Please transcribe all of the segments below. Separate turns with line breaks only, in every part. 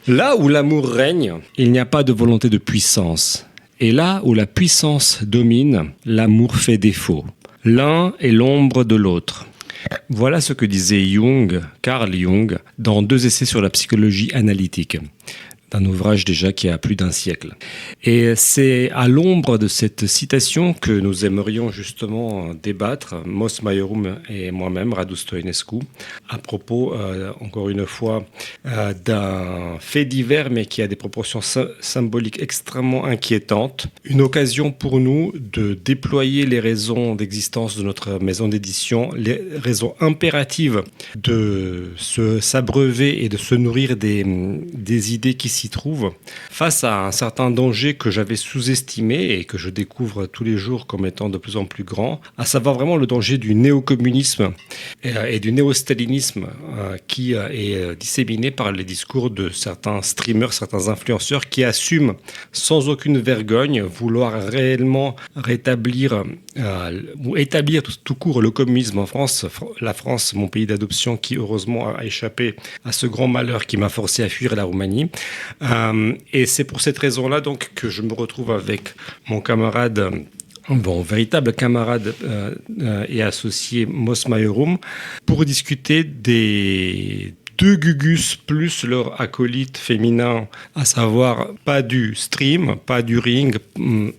Là où l'amour règne, il n'y a pas de volonté de puissance. Et là où la puissance domine, l'amour fait défaut. L'un est l'ombre de l'autre. Voilà ce que disait Carl Jung, dans 2 essais sur la psychologie analytique, d'un ouvrage déjà qui a plus d'1 siècle. Et c'est à l'ombre de cette citation que nous aimerions justement débattre, Mos Maiorum et moi-même, Radu Stoinescu, à propos, encore une fois, d'un fait divers, mais qui a des proportions symboliques extrêmement inquiétantes. Une occasion pour nous de déployer les raisons d'existence de notre maison d'édition, les raisons impératives de s'abreuver et de se nourrir des idées qui s'y trouve, face à un certain danger que j'avais sous-estimé et que je découvre tous les jours comme étant de plus en plus grand, à savoir vraiment le danger du néo-communisme et du néo-stalinisme qui est disséminé par les discours de certains streamers, certains influenceurs qui assument sans aucune vergogne vouloir réellement rétablir ou établir tout court le communisme en France, la France, mon pays d'adoption, qui heureusement a échappé à ce grand malheur qui m'a forcé à fuir la Roumanie. Et c'est pour cette raison-là donc que je me retrouve avec mon camarade, véritable camarade et associé Mos Maiorum, pour discuter des 2 Gugus plus leur acolyte féminin, à savoir pas du stream, pas du ring,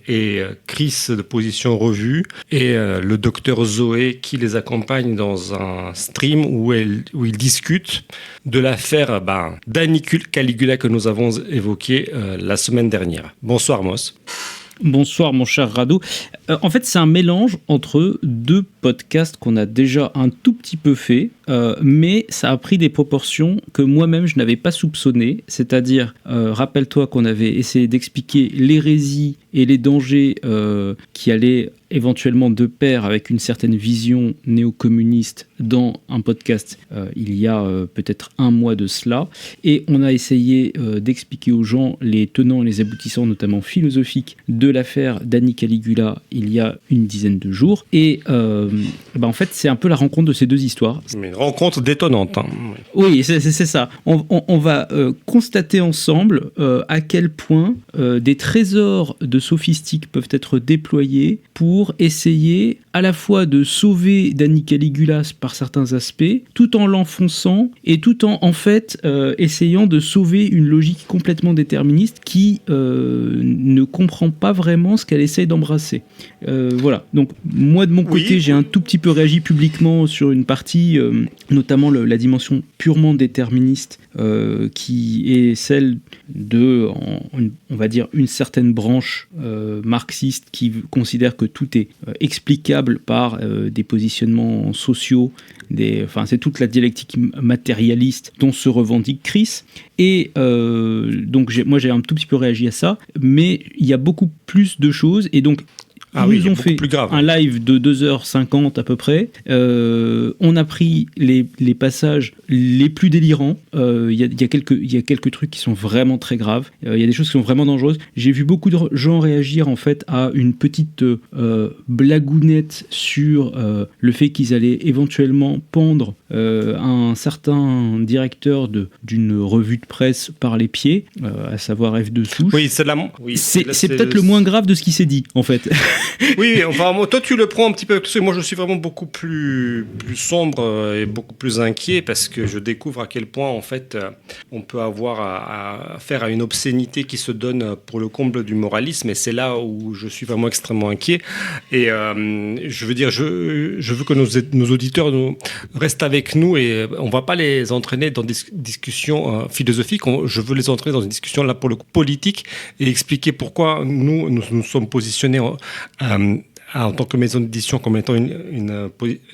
et Chris de Position Revue, et le docteur Zoé qui les accompagne dans un stream où ils discutent de l'affaire Dani Caligula que nous avons évoquée la semaine dernière. Bonsoir Mos.
Bonsoir mon cher Radu. En fait, c'est un mélange entre 2 podcasts qu'on a déjà un tout petit peu fait, mais ça a pris des proportions que moi-même je n'avais pas soupçonnées. C'est-à-dire, rappelle-toi qu'on avait essayé d'expliquer l'hérésie et les dangers qui allaient éventuellement de pair avec une certaine vision néo-communiste dans un podcast il y a peut-être 1 mois de cela. Et on a essayé d'expliquer aux gens les tenants et les aboutissants, notamment philosophiques, de l'affaire Dani Caligula il y a une dizaine de jours. Et en fait, c'est un peu la rencontre de ces 2 histoires.
Mais une rencontre détonnante. Hein.
Oui, c'est ça. On va constater ensemble à quel point des trésors de sophistique peuvent être déployés pour essayer à la fois de sauver Dani Caligula par certains aspects, tout en l'enfonçant et tout en fait essayant de sauver une logique complètement déterministe qui ne comprend pas vraiment ce qu'elle essaye d'embrasser. Voilà. Donc moi de mon côté, j'ai un tout petit peu réagi publiquement sur une partie, notamment la dimension purement déterministe qui est celle de, on va dire, une certaine branche marxiste qui considère que tout est explicable par des positionnements sociaux, c'est toute la dialectique matérialiste dont se revendique Chris. Et donc moi j'ai un tout petit peu réagi à ça, mais il y a beaucoup plus de choses, et donc ils nous ont fait un live de 2h50 à peu près. On a pris les passages les plus délirants. Il y a quelques trucs qui sont vraiment très graves. Il y a des choses qui sont vraiment dangereuses. J'ai vu beaucoup de gens réagir en fait à une petite blagounette sur le fait qu'ils allaient éventuellement pendre un certain directeur d'une revue de presse par les pieds, à savoir F2 Souche.
Oui,
c'est peut-être le moins grave de ce qui s'est dit en fait.
Oui, enfin, toi tu le prends un petit peu, moi je suis vraiment beaucoup plus sombre et beaucoup plus inquiet, parce que je découvre à quel point en fait on peut avoir à faire à une obscénité qui se donne pour le comble du moralisme, et c'est là où je suis vraiment extrêmement inquiet. Et je veux dire, je veux que nos auditeurs restent avec nous, et on va pas les entraîner dans des discussions philosophiques, je veux les entraîner dans une discussion là pour le coup politique, et expliquer pourquoi nous sommes positionnés en tant que maison d'édition comme étant une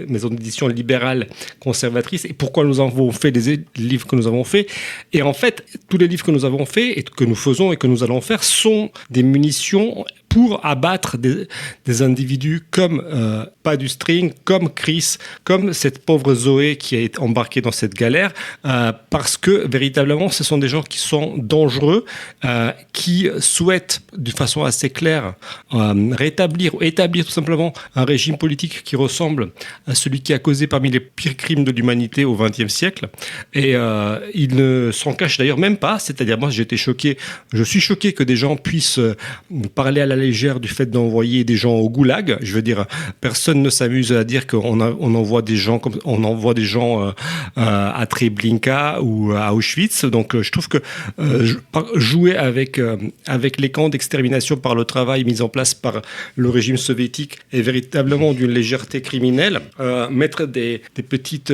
maison d'édition libérale conservatrice, et pourquoi nous avons fait les livres que nous avons faits. Et en fait, tous les livres que nous avons faits et que nous faisons et que nous allons faire sont des munitions pour abattre des individus comme Padustring, comme Chris, comme cette pauvre Zoé qui a été embarquée dans cette galère, parce que véritablement ce sont des gens qui sont dangereux, qui souhaitent d'une façon assez claire rétablir ou établir tout simplement un régime politique qui ressemble à celui qui a causé parmi les pires crimes de l'humanité au XXe siècle. Et ils ne s'en cachent d'ailleurs même pas, c'est-à-dire moi je suis choqué que des gens puissent parler à la légère du fait d'envoyer des gens au goulag. Je veux dire, personne ne s'amuse à dire qu'on envoie des gens à Treblinka ou à Auschwitz. Donc je trouve que jouer avec les camps d'extermination par le travail mis en place par le régime soviétique est véritablement d'une légèreté criminelle. Mettre des petites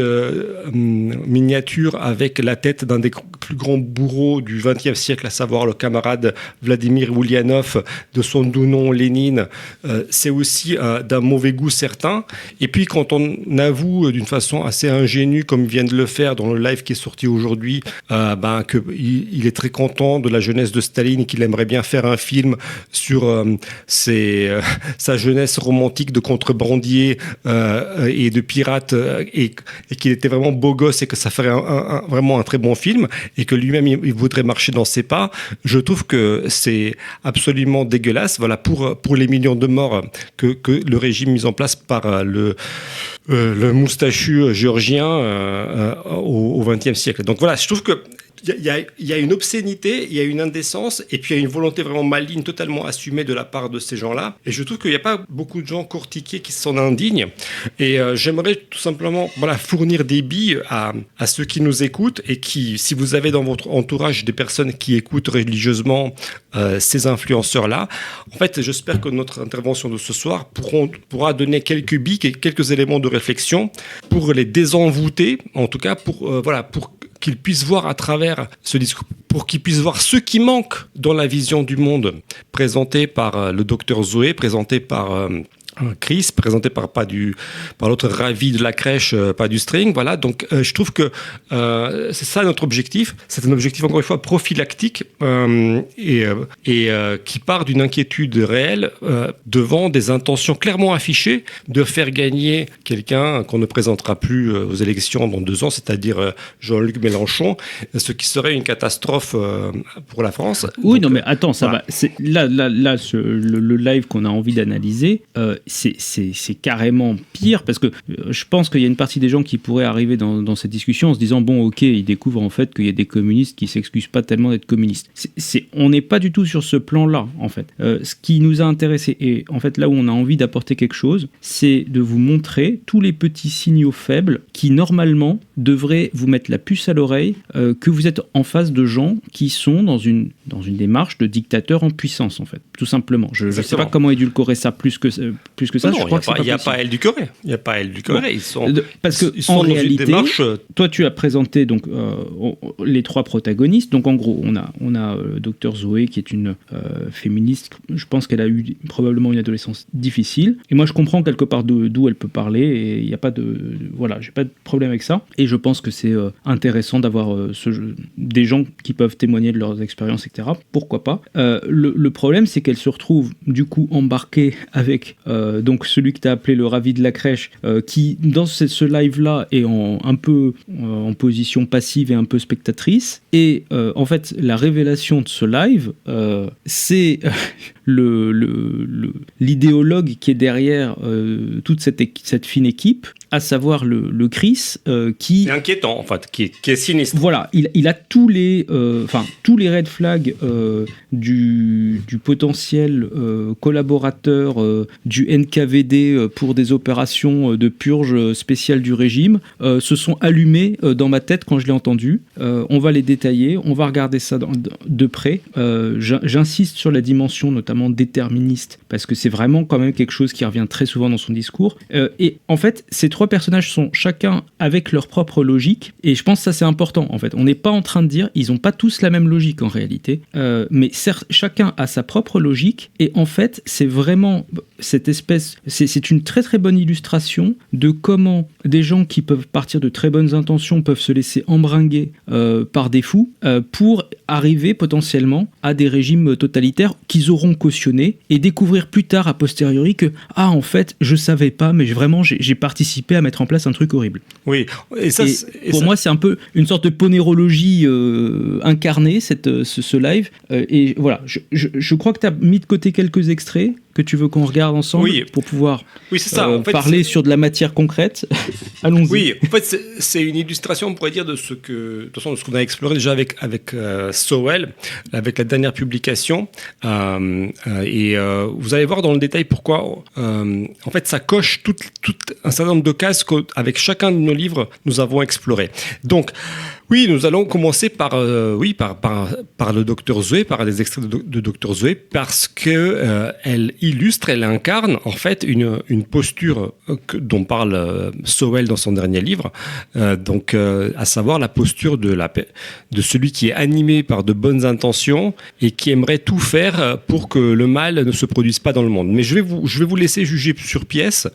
miniatures avec la tête d'un des plus grands bourreaux du XXe siècle, à savoir le camarade Vladimir Ulyanov, de son doux nom Lénine, c'est aussi d'un mauvais goût certain. Et puis quand on avoue d'une façon assez ingénue, comme vient de le faire dans le live qui est sorti aujourd'hui, qu'il est très content de la jeunesse de Staline et qu'il aimerait bien faire un film sur sa jeunesse romantique de contrebandier et de pirate, et qu'il était vraiment beau gosse et que ça ferait vraiment un très bon film, et que lui-même il voudrait marcher dans ses pas. Je trouve que c'est absolument dégueulasse. Voilà, pour les millions de morts que le régime mis en place par le moustachu géorgien au XXe siècle. Donc voilà, je trouve que il y a une obscénité, il y a une indécence, et puis il y a une volonté vraiment maligne, totalement assumée de la part de ces gens-là. Et je trouve qu'il n'y a pas beaucoup de gens cortiqués qui s'en indignent. Et j'aimerais tout simplement fournir des billes à ceux qui nous écoutent, et qui, si vous avez dans votre entourage des personnes qui écoutent religieusement ces influenceurs-là, en fait, j'espère que notre intervention de ce soir pourra donner quelques billes, quelques éléments de réflexion pour les désenvoûter, en tout cas pour qu'ils puissent voir à travers ce discours, pour qu'ils puissent voir ce qui manque dans la vision du monde présentée par le docteur Zoé, présentée par Chris, présenté par l'autre ravi de la crèche, Padustring. Voilà, donc je trouve que c'est ça notre objectif. C'est un objectif encore une fois prophylactique et qui part d'une inquiétude réelle devant des intentions clairement affichées de faire gagner quelqu'un qu'on ne présentera plus aux élections dans 2 ans, c'est-à-dire Jean-Luc Mélenchon, ce qui serait une catastrophe pour la France.
Oui, donc, non mais attends, ça va. C'est, là le live qu'on a envie d'analyser, c'est carrément pire, parce que je pense qu'il y a une partie des gens qui pourraient arriver dans cette discussion en se disant bon ok, ils découvrent en fait qu'il y a des communistes qui s'excusent pas tellement d'être communistes. On n'est pas du tout sur ce plan-là en fait. Ce qui nous a intéressé, et en fait là où on a envie d'apporter quelque chose, c'est de vous montrer tous les petits signaux faibles qui normalement devraient vous mettre la puce à l'oreille que vous êtes en face de gens qui sont dans une démarche de dictateur en puissance en fait, tout simplement. Je ne sais pas comment édulcorer ça plus que ça.
Non, il n'y a pas à édulcorer. Il n'y a pas à édulcorer.
Parce que en réalité, démarche... toi tu as présenté donc les 3 protagonistes. Donc en gros, on a Dr Zoé qui est une féministe. Je pense qu'elle a eu probablement une adolescence difficile. Et moi je comprends quelque part d'où elle peut parler. Et il n'y a pas j'ai pas de problème avec ça. Et je pense que c'est intéressant d'avoir des gens qui peuvent témoigner de leurs expériences, etc. Pourquoi pas. Le problème, c'est qu'elle se retrouve du coup embarquée avec donc celui que tu as appelé le ravi de la crèche, qui dans ce live-là est un peu en position passive et un peu spectatrice. Et en fait, la révélation de ce live, c'est l'idéologue qui est derrière toute cette fine équipe, à savoir le Chris, qui...
C'est inquiétant, en fait, qui est sinistre.
Voilà, il a tous les red flags du potentiel collaborateur du NKVD pour des opérations de purge spéciale du régime se sont allumés dans ma tête quand je l'ai entendu. On va les détailler, on va regarder ça de près. J'insiste sur la dimension notamment déterministe, parce que c'est vraiment quand même quelque chose qui revient très souvent dans son discours. Et en fait, ces 3 personnages sont chacun avec leur propre logique, et je pense que ça c'est important en fait. On n'est pas en train de dire, ils n'ont pas tous la même logique en réalité, mais certes, chacun a sa propre logique, et en fait, c'est vraiment cette espèce, c'est une très très bonne illustration de comment des gens qui peuvent partir de très bonnes intentions peuvent se laisser embringuer par des fous pour arriver potentiellement à des régimes totalitaires qu'ils auront cautionnés et découvrir plus tard a posteriori que en fait je savais pas, mais vraiment j'ai participé à mettre en place un truc horrible.
Oui,
Pour moi c'est un peu une sorte de ponérologie incarnée ce live, et voilà, je crois que tu as mis de côté quelques extraits que tu veux qu'on regarde ensemble pour pouvoir
c'est ça. En fait,
parler sur de la matière concrète. Allons-y.
Oui, en fait, c'est une illustration, on pourrait dire, de ce qu'on a exploré déjà avec Sowell, avec la dernière publication. Et vous allez voir dans le détail pourquoi, en fait, ça coche tout un certain nombre de cases qu'avec chacun de nos livres, nous avons exploré. Donc, oui, nous allons commencer par le docteur Zoé, par des extraits de docteur Zoé, parce que elle incarne en fait une posture dont parle Sowell dans son dernier livre, à savoir la posture de celui qui est animé par de bonnes intentions et qui aimerait tout faire pour que le mal ne se produise pas dans le monde. Mais je vais vous laisser juger sur pièce,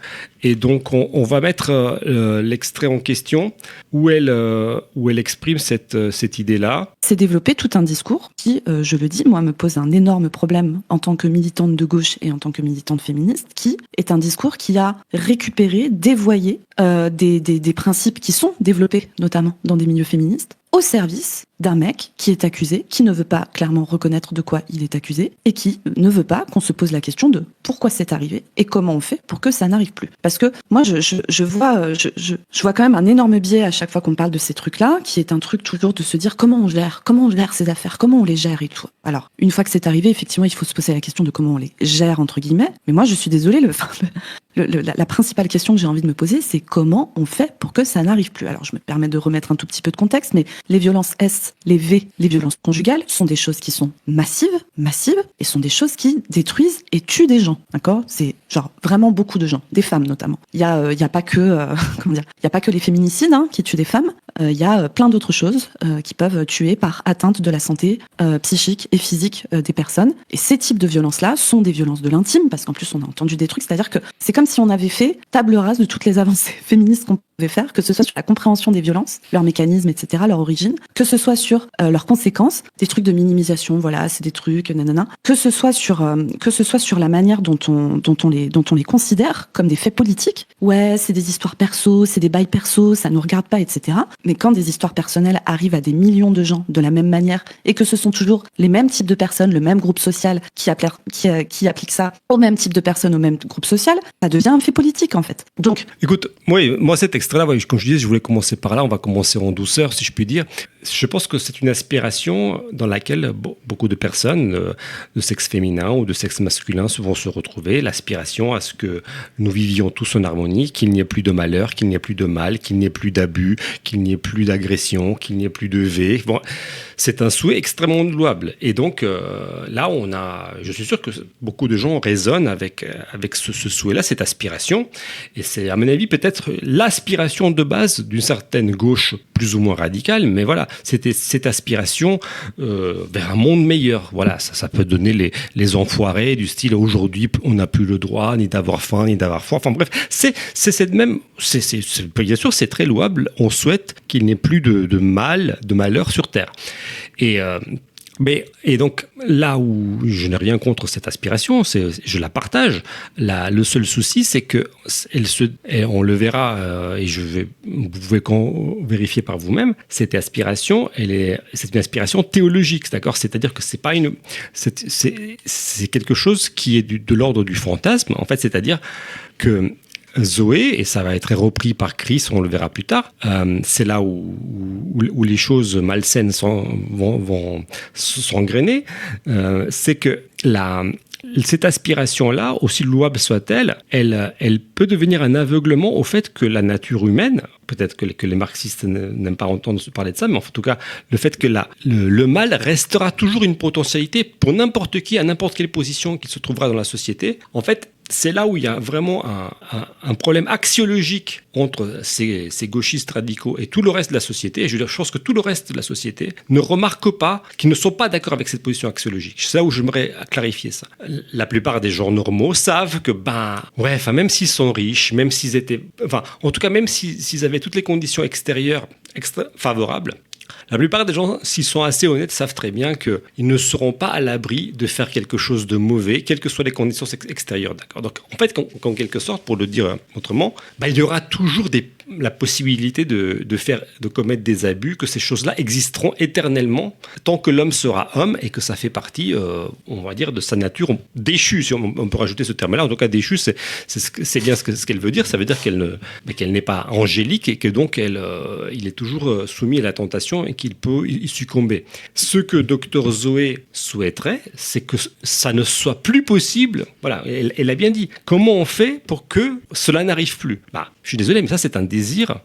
et donc on va mettre l'extrait en question où elle exprime cette idée-là.
C'est développer tout un discours qui, je le dis, moi, me pose un énorme problème en tant que militante de gauche et en tant que militante féministe, qui est un discours qui a récupéré, dévoyé des principes qui sont développés, notamment dans des milieux féministes, au service d'un mec qui est accusé, qui ne veut pas clairement reconnaître de quoi il est accusé, et qui ne veut pas qu'on se pose la question de pourquoi c'est arrivé et comment on fait pour que ça n'arrive plus. Parce que moi, je vois quand même un énorme biais à chaque fois qu'on parle de ces trucs-là, qui est un truc toujours de se dire comment on gère ces affaires, comment on les gère et tout. Alors, une fois que c'est arrivé, effectivement, il faut se poser la question de comment on les gère, entre guillemets. Mais moi, je suis désolée, la principale question que j'ai envie de me poser, c'est comment on fait pour que ça n'arrive plus. Alors, je me permets de remettre un tout petit peu de contexte, mais les violences S, les V, les violences conjugales sont des choses qui sont massives, et sont des choses qui détruisent et tuent des gens, d'accord ? C'est genre vraiment beaucoup de gens, des femmes notamment. Il y a pas que il y a pas que les féminicides qui tuent des femmes. Il y a plein d'autres choses qui peuvent tuer par atteinte de la santé psychique et physique des personnes. Et ces types de violences-là sont des violences de l'intime, parce qu'en plus on a entendu des trucs, c'est-à-dire que c'est comme si on avait fait table rase de toutes les avancées féministes qu'on pouvait faire, que ce soit sur la compréhension des violences, leurs mécanismes, etc., leur origine, que ce soit sur leurs conséquences, des trucs de minimisation, voilà, c'est des trucs, nanana, que ce soit sur la manière dont on les considère comme des faits politiques. Ouais, c'est des histoires perso, c'est des bails perso, ça nous regarde pas, etc. Mais quand des histoires personnelles arrivent à des millions de gens de la même manière, et que ce sont toujours les mêmes types de personnes, le même groupe social qui applique ça au même type de personnes, au même groupe social, ça devient un fait politique en fait. Donc,
écoute, moi cet extrait-là, comme je disais, je voulais commencer par là, on va commencer en douceur si je puis dire. Je pense que c'est une aspiration dans laquelle beaucoup de personnes de sexe féminin ou de sexe masculin vont se retrouver, l'aspiration à ce que nous vivions tous en harmonie, qu'il n'y ait plus de malheur, qu'il n'y ait plus de mal, qu'il n'y ait plus d'abus, qu'il n'y ait plus d'agression, qu'il n'y ait plus de V. Bon, c'est un souhait extrêmement louable. Et donc là, je suis sûr que beaucoup de gens résonnent avec ce souhait-là, cette aspiration. Et c'est, à mon avis, peut-être l'aspiration de base d'une certaine gauche plus ou moins radicale, mais voilà, c'était cette aspiration vers un monde meilleur. Voilà, ça peut donner les enfoirés du style aujourd'hui on n'a plus le droit ni d'avoir faim ni d'avoir froid. Enfin bref, c'est cette même, bien sûr c'est très louable. On souhaite qu'il n'y ait plus de mal, de malheur sur terre. Et donc, là où je n'ai rien contre cette aspiration, je la partage. Le seul souci, c'est que on le verra, et vous pouvez vérifier par vous-même, cette aspiration, c'est une aspiration théologique, d'accord ? C'est-à-dire que c'est quelque chose qui est de l'ordre du fantasme, en fait, c'est-à-dire que Zoé, et ça va être repris par Chris, on le verra plus tard, c'est là où les choses malsaines vont s'engrainer, c'est que cette aspiration-là, aussi louable soit-elle, elle peut devenir un aveuglement au fait que la nature humaine, peut-être que les marxistes n'aiment pas entendre parler de ça, mais en tout cas, le fait que le mal restera toujours une potentialité pour n'importe qui, à n'importe quelle position qu'il se trouvera dans la société. En fait, c'est là où il y a vraiment un problème axiologique entre ces gauchistes radicaux et tout le reste de la société. Et je pense que tout le reste de la société ne remarque pas, qu'ils ne sont pas d'accord avec cette position axiologique. C'est là où j'aimerais clarifier ça. La plupart des gens normaux savent que, même s'ils sont riches, même s'ils étaient, en tout cas, même s'ils avaient toutes les conditions extérieures favorables, La plupart des gens, s'ils sont assez honnêtes, savent très bien qu'ils ne seront pas à l'abri de faire quelque chose de mauvais, quelles que soient les conditions extérieures. D'accord. Donc, en fait, en quelque sorte, pour le dire autrement, il y aura toujours la possibilité de commettre des abus, que ces choses-là existeront éternellement tant que l'homme sera homme et que ça fait partie, on va dire, de sa nature déchue, si on peut rajouter ce terme-là. En tout cas, déchue, c'est bien ce qu'elle veut dire. Ça veut dire qu'elle n'est pas angélique et que donc il est toujours soumis à la tentation et qu'il peut y succomber. Ce que Dr Zoé souhaiterait, c'est que ça ne soit plus possible. Voilà, elle a bien dit. Comment on fait pour que cela n'arrive plus ? Je suis désolé, mais ça, c'est un désir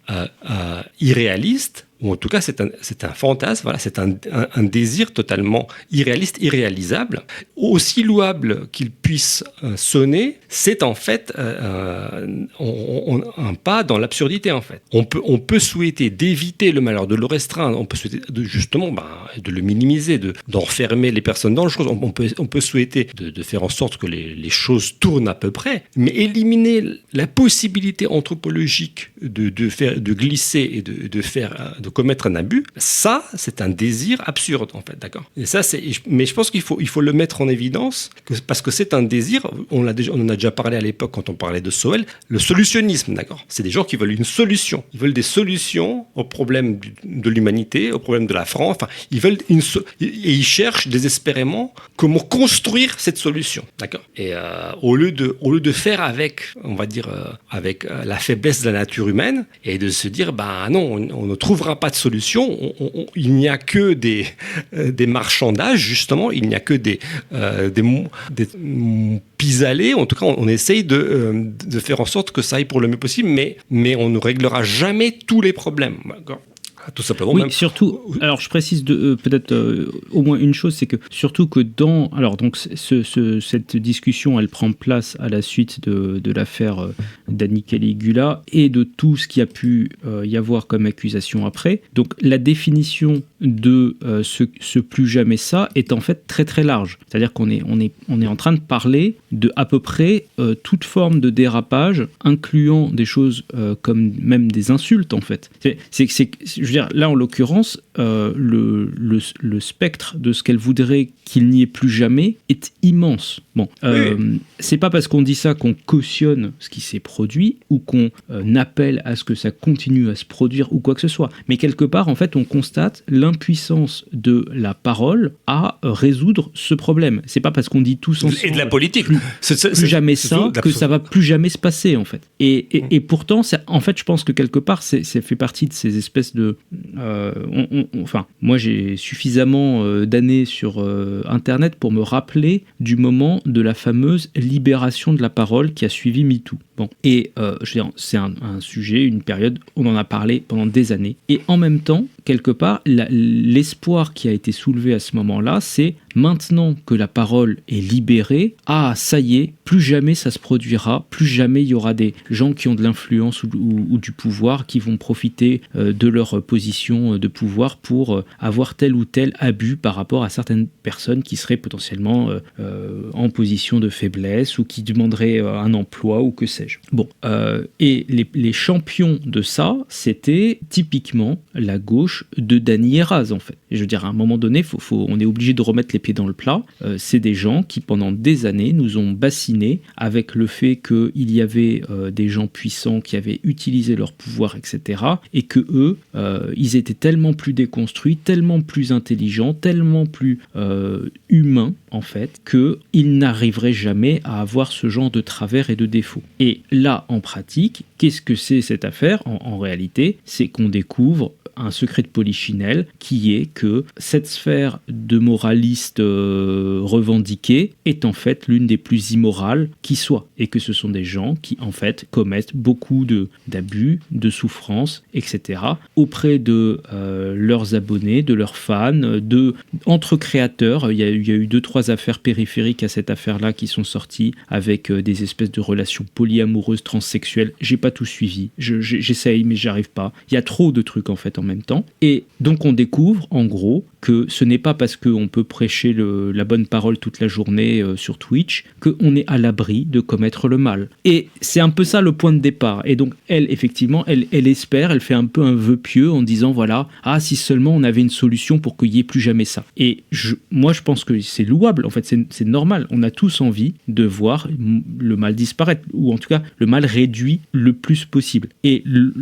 irréaliste, ou en tout cas, c'est un fantasme, voilà, c'est un désir totalement irréaliste, irréalisable. Aussi louable qu'il puisse sonner, c'est en fait un pas dans l'absurdité, en fait. On peut souhaiter d'éviter le malheur, de le restreindre, on peut souhaiter justement de le minimiser, d'enfermer les personnes dangereuses, on peut souhaiter de faire en sorte que les choses tournent à peu près, mais éliminer la possibilité anthropologique de glisser et de commettre un abus, ça, c'est un désir absurde, en fait, d'accord ? Et ça, mais je pense qu'il faut le mettre en évidence, parce que c'est un désir, on en a déjà parlé à l'époque quand on parlait de Soel, le solutionnisme, d'accord ? C'est des gens qui veulent une solution. Ils veulent des solutions aux problèmes de l'humanité, aux problèmes de la France, enfin, et ils cherchent désespérément comment construire cette solution, d'accord ? Et au lieu de faire avec, on va dire, avec la faiblesse de la nature humaine, et de se dire, non, on ne trouvera pas de solution, il n'y a que des marchandages, justement, il n'y a que des pis-aller, en tout cas, on essaye de faire en sorte que ça aille pour le mieux possible, mais on ne réglera jamais tous les problèmes, d'accord ? Tout simplement.
Oui,
même.
Surtout. Alors, je précise peut-être au moins une chose, c'est que surtout que cette discussion, elle prend place à la suite de l'affaire d'Annie Caligula et de tout ce qui a pu y avoir comme accusation après. Donc, la définition de ce plus jamais ça est en fait très très large. C'est-à-dire qu'on est en train de parler de à peu près toute forme de dérapage, incluant des choses comme même des insultes en fait. Je veux dire, là, en l'occurrence, le spectre de ce qu'elle voudrait qu'il n'y ait plus jamais est immense. Bon, c'est pas parce qu'on dit ça qu'on cautionne ce qui s'est produit ou qu'on appelle à ce que ça continue à se produire ou quoi que ce soit. Mais quelque part, en fait, on constate l'impuissance de la parole à résoudre ce problème. C'est pas parce qu'on dit tous ensemble...
Et de la politique.
Plus jamais ça, que ça va plus jamais se passer, en fait. Et pourtant, en fait, je pense que quelque part, ça fait partie de ces espèces de... enfin, moi, j'ai suffisamment d'années sur Internet pour me rappeler du moment de la fameuse libération de la parole qui a suivi MeToo. Bon, et je veux dire, c'est un sujet, une période, on en a parlé pendant des années. Et en même temps, quelque part, l'espoir qui a été soulevé à ce moment-là, c'est maintenant que la parole est libérée, ça y est, plus jamais ça se produira, plus jamais il y aura des gens qui ont de l'influence ou du pouvoir qui vont profiter de leur position de pouvoir pour avoir tel ou tel abus par rapport à certaines personnes qui seraient potentiellement en position de faiblesse ou qui demanderaient un emploi ou que sais-je. Bon, et les champions de ça, c'était typiquement la gauche de Dany Erraz, en fait. Et je veux dire, à un moment donné, on est obligé de remettre les pieds dans le plat. C'est des gens qui, pendant des années, nous ont bassinés avec le fait qu'il y avait des gens puissants qui avaient utilisé leur pouvoir, etc. Et que eux, ils étaient tellement plus déconstruits, tellement plus intelligents, tellement plus humains, en fait, qu'ils n'arriveraient jamais à avoir ce genre de travers et de défauts. Et là, en pratique, qu'est-ce que c'est cette affaire ? En réalité, c'est qu'on découvre un secret de Polichinelle qui est que cette sphère de moralistes revendiqués est en fait l'une des plus immorales qui soit, et que ce sont des gens qui en fait commettent beaucoup d'abus, de souffrances, etc. auprès de leurs abonnés, de leurs fans, entre créateurs. Il y a eu 2-3 affaires périphériques à cette affaire-là qui sont sorties avec des espèces de relations polyamoureuses, transsexuelles. J'ai pas tout suivi. J'essaye, mais j'arrive pas. Il y a trop de trucs en fait en même temps. Et donc on découvre en gros que ce n'est pas parce qu'on peut prêcher la bonne parole toute la journée sur Twitch qu'on est à l'abri de commettre le mal. Et c'est un peu ça le point de départ. Et donc elle, effectivement, elle espère, elle fait un peu un vœu pieux en disant voilà, si seulement on avait une solution pour qu'il n'y ait plus jamais ça. Et moi je pense que c'est louable, en fait c'est normal, on a tous envie de voir le mal disparaître, ou en tout cas le mal réduit le plus possible. Et le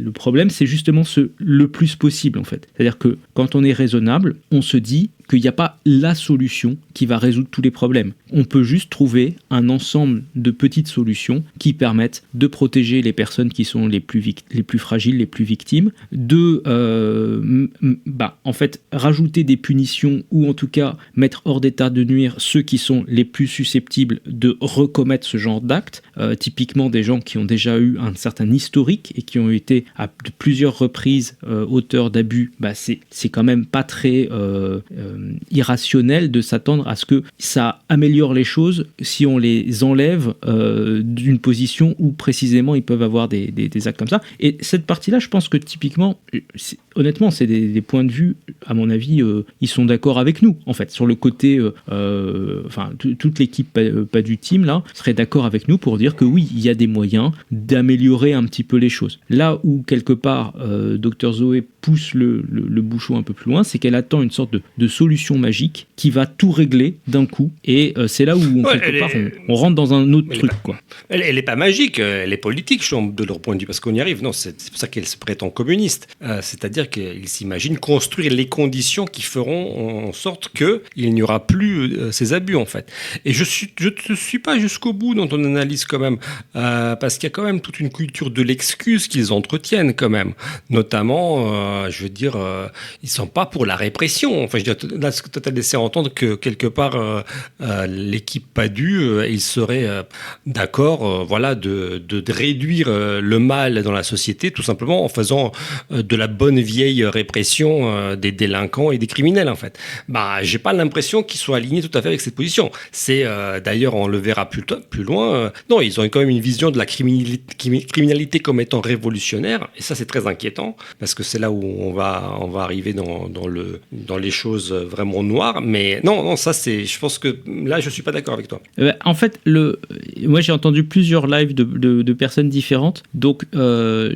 problème c'est justement le plus possible en fait. C'est-à-dire que quand on est raisonnable, on se dit qu'il n'y a pas la solution qui va résoudre tous les problèmes. On peut juste trouver un ensemble de petites solutions qui permettent de protéger les personnes qui sont les plus fragiles, les plus victimes, de en fait rajouter des punitions ou en tout cas mettre hors d'état de nuire ceux qui sont les plus susceptibles de recommettre ce genre d'actes, typiquement des gens qui ont déjà eu un certain historique et qui ont été à plusieurs reprises auteurs d'abus. C'est quand même pas très irrationnel de s'attendre à ce que ça améliore les choses si on les enlève d'une position où précisément ils peuvent avoir des actes comme ça. Et cette partie-là, je pense que typiquement, honnêtement, c'est des points de vue, à mon avis, ils sont d'accord avec nous, en fait, sur le côté, toute l'équipe pas du team, là, serait d'accord avec nous pour dire que oui, il y a des moyens d'améliorer un petit peu les choses. Là où, quelque part, Dr Zoé pousse le bouchon un peu plus loin, c'est qu'elle attend une sorte de solution magique qui va tout régler d'un coup, et c'est là où on rentre dans un autre truc, quoi.
Elle n'est pas magique, elle est politique de leur point de vue, parce qu'on y arrive. Non, c'est pour ça qu'elle se prétend communiste. C'est-à-dire qu'ils s'imaginent construire les conditions qui feront en sorte qu'il n'y aura plus ces abus, en fait. Et je ne suis pas jusqu'au bout dans ton analyse, quand même, parce qu'il y a quand même toute une culture de l'excuse qu'ils entretiennent, quand même. Notamment, ils ne sont pas pour la répression. Enfin, là, ce que tu as laissé entendre que, quelque part, l'équipe Padu, ils seraient d'accord de réduire le mal dans la société, tout simplement en faisant de la bonne vieille répression des délinquants et des criminels, en fait. J'ai pas l'impression qu'ils soient alignés tout à fait avec cette position. C'est d'ailleurs, on le verra plus loin. Non, ils ont quand même une vision de la criminalité comme étant révolutionnaire, et ça c'est très inquiétant parce que c'est là où on va arriver dans les choses vraiment noires. Mais non, ça c'est. Je pense que là, je suis pas d'accord avec toi.
En fait, moi j'ai entendu plusieurs lives de personnes différentes, donc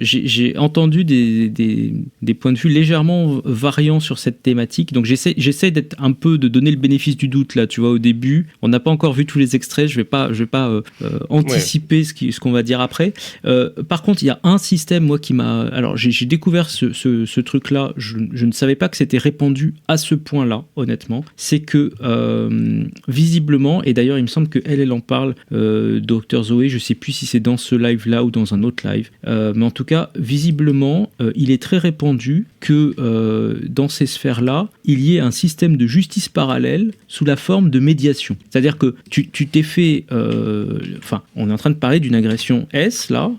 j'ai entendu des points de vue légèrement variants sur cette thématique. Donc j'essaie d'être un peu, de donner le bénéfice du doute là. Tu vois, au début, on n'a pas encore vu tous les extraits. Je vais pas anticiper ce qu'on va dire après. Par contre, il y a un système, moi, qui m'a. Alors j'ai découvert ce truc-là. Je ne savais pas que c'était répandu à ce point-là, honnêtement. C'est que visiblement, et d'ailleurs il me semble qu'elle en parle, Dr Zoé, je sais plus si c'est dans ce live-là ou dans un autre live, mais en tout cas, visiblement, il est très répandu que dans ces sphères-là, il y ait un système de justice parallèle sous la forme de médiation. C'est-à-dire que tu t'es fait... on est en train de parler d'une agression S, là,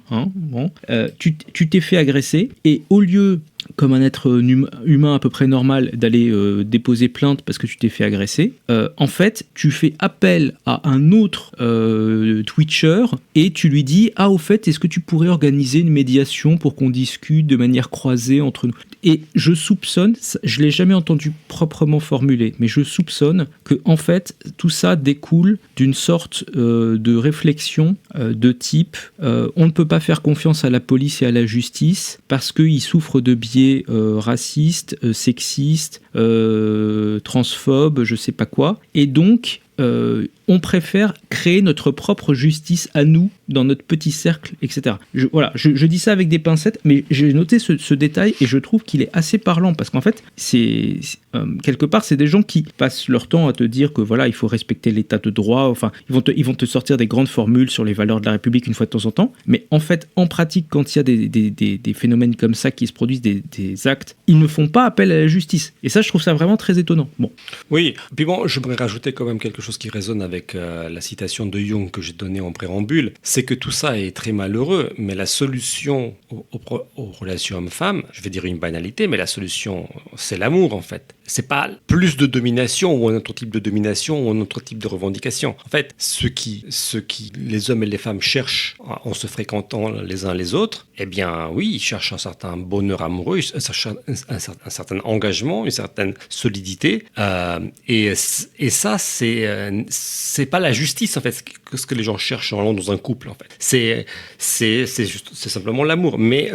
tu t'es fait agresser, et au lieu, comme un être humain à peu près normal, d'aller déposer plainte parce que tu t'es fait agresser, en fait, tu fais appel à un autre Twitcher et tu lui dis « Ah, au fait, est-ce que tu pourrais organiser une médiation pour qu'on discute de manière croisée entre nous ?» Et je soupçonne, je ne l'ai jamais entendu proprement formulé, mais je soupçonne que, en fait, tout ça découle d'une sorte de réflexion de type on ne peut pas faire confiance à la police et à la justice parce qu'ils souffrent de biais racistes, sexistes, transphobes, je sais pas quoi. Et donc, on préfère créer notre propre justice à nous, dans notre petit cercle, etc. Je dis ça avec des pincettes, mais j'ai noté ce détail et je trouve qu'il est assez parlant parce qu'en fait, quelque part, c'est des gens qui passent leur temps à te dire que voilà, il faut respecter l'état de droit. Enfin, ils vont te sortir des grandes formules sur les valeurs de la République une fois de temps en temps, mais en fait, en pratique, quand il y a des phénomènes comme ça qui se produisent, des actes, ils ne font pas appel à la justice. Et ça, je trouve ça vraiment très étonnant. Bon.
Oui, puis bon, je voudrais rajouter quand même quelque chose qui résonne avec la citation de Jung que j'ai donnée en préambule, c'est que tout ça est très malheureux, mais la solution aux relations hommes-femmes, je vais dire une banalité, mais la solution, c'est l'amour en fait. c'est pas plus de domination ou un autre type de domination ou un autre type de revendication. En fait, ce qui les hommes et les femmes cherchent en se fréquentant les uns les autres, eh bien oui, ils cherchent un certain bonheur amoureux, un certain engagement, une certaine solidité, et ça c'est pas la justice en fait, ce que les gens cherchent en allant dans un couple en fait. C'est simplement l'amour. Mais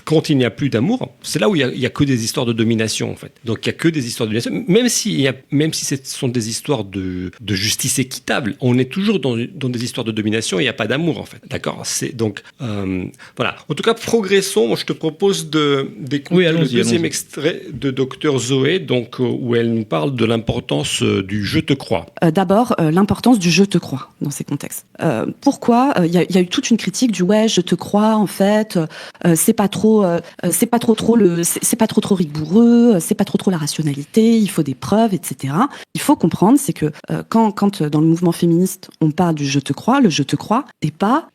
quand il n'y a plus d'amour, c'est là où il y a que des histoires de domination en fait. Donc il y a que des histoires de domination, même si ce sont des histoires de justice équitable, on est toujours dans des histoires de domination et il n'y a pas d'amour en fait. D'accord. C'est donc voilà. En tout cas, progressons. Moi, je te propose d'écouter le deuxième extrait de Dr Zoé, donc où elle nous parle de l'importance du je te crois.
D'abord, l'importance du je te crois dans ces contextes. Pourquoi il y a eu toute une critique du ouais, je te crois en fait, c'est pas trop rigoureux, c'est pas trop la rationalité, il faut des preuves, etc. Il faut comprendre, c'est que quand dans le mouvement féministe on parle du je te crois, le je te crois n'est pas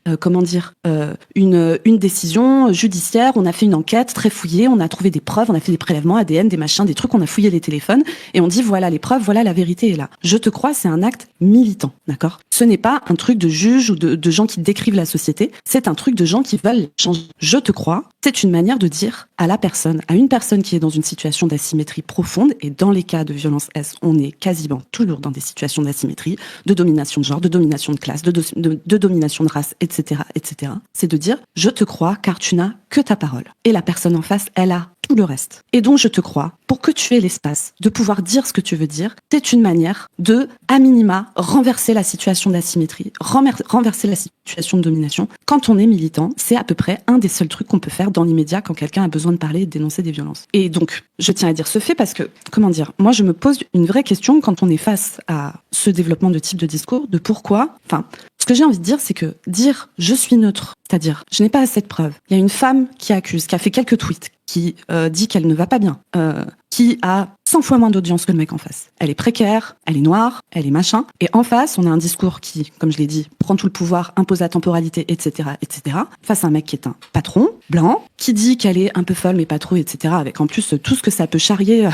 une décision judiciaire. On a fait une enquête très fouillée, on a trouvé des preuves, on a fait des prélèvements ADN, des machins, des trucs, on a fouillé les téléphones et on dit voilà les preuves, voilà la vérité est là. Je te crois, c'est un acte militant, d'accord ? Ce n'est pas un truc de juge ou de gens qui décrivent la société, c'est un truc de gens qui veulent changer. Je te crois, c'est une manière de dire à une personne qui est dans une situation d'asymétrie profonde, et dans les cas de violence S, on est quasiment toujours dans des situations d'asymétrie, de domination de genre, de domination de classe, de domination de race, etc., etc. C'est de dire je te crois car tu n'as que ta parole. Et la personne en face, elle a tout le reste. Et donc je te crois, pour que tu aies l'espace de pouvoir dire ce que tu veux dire, c'est une manière de, à minima, renverser la situation d'asymétrie, renverser la situation de domination. Quand on est militant, c'est à peu près un des seuls trucs qu'on peut faire dans l'immédiat quand quelqu'un a besoin de parler et de dénoncer des violences. Et donc, je tiens à dire ce fait parce que, moi je me pose une vraie question quand on est face à ce développement de type de discours, de pourquoi, ce que j'ai envie de dire, c'est que dire « je suis neutre », c'est-à-dire « je n'ai pas assez de preuves ». Il y a une femme qui accuse, qui a fait quelques tweets, qui dit qu'elle ne va pas bien, qui a 100 fois moins d'audience que le mec en face. Elle est précaire, elle est noire, elle est machin. Et en face, on a un discours qui, comme je l'ai dit, prend tout le pouvoir, impose la temporalité, etc., etc. Face à un mec qui est un patron, blanc, qui dit qu'elle est un peu folle, mais pas trop, etc. Avec en plus tout ce que ça peut charrier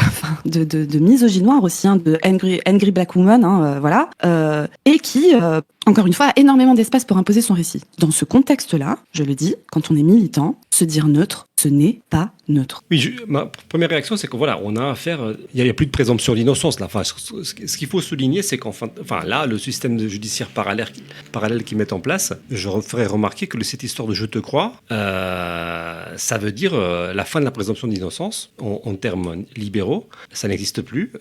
de misogynie noire aussi, de angry black woman, voilà. Et qui, encore une fois, a énormément d'espace pour imposer son récit. Dans ce contexte-là, je le dis, quand on est militant, se dire neutre, ce n'est pas neutre.
Oui, ma première réaction, c'est que voilà, on a affaire, il n'y a plus de présomption d'innocence là. Enfin, ce qu'il faut souligner, c'est là, le système judiciaire parallèle qu'ils mettent en place, je ferai remarquer que cette histoire de je te crois, ça veut dire la fin de la présomption d'innocence en termes libéraux. Ça n'existe plus,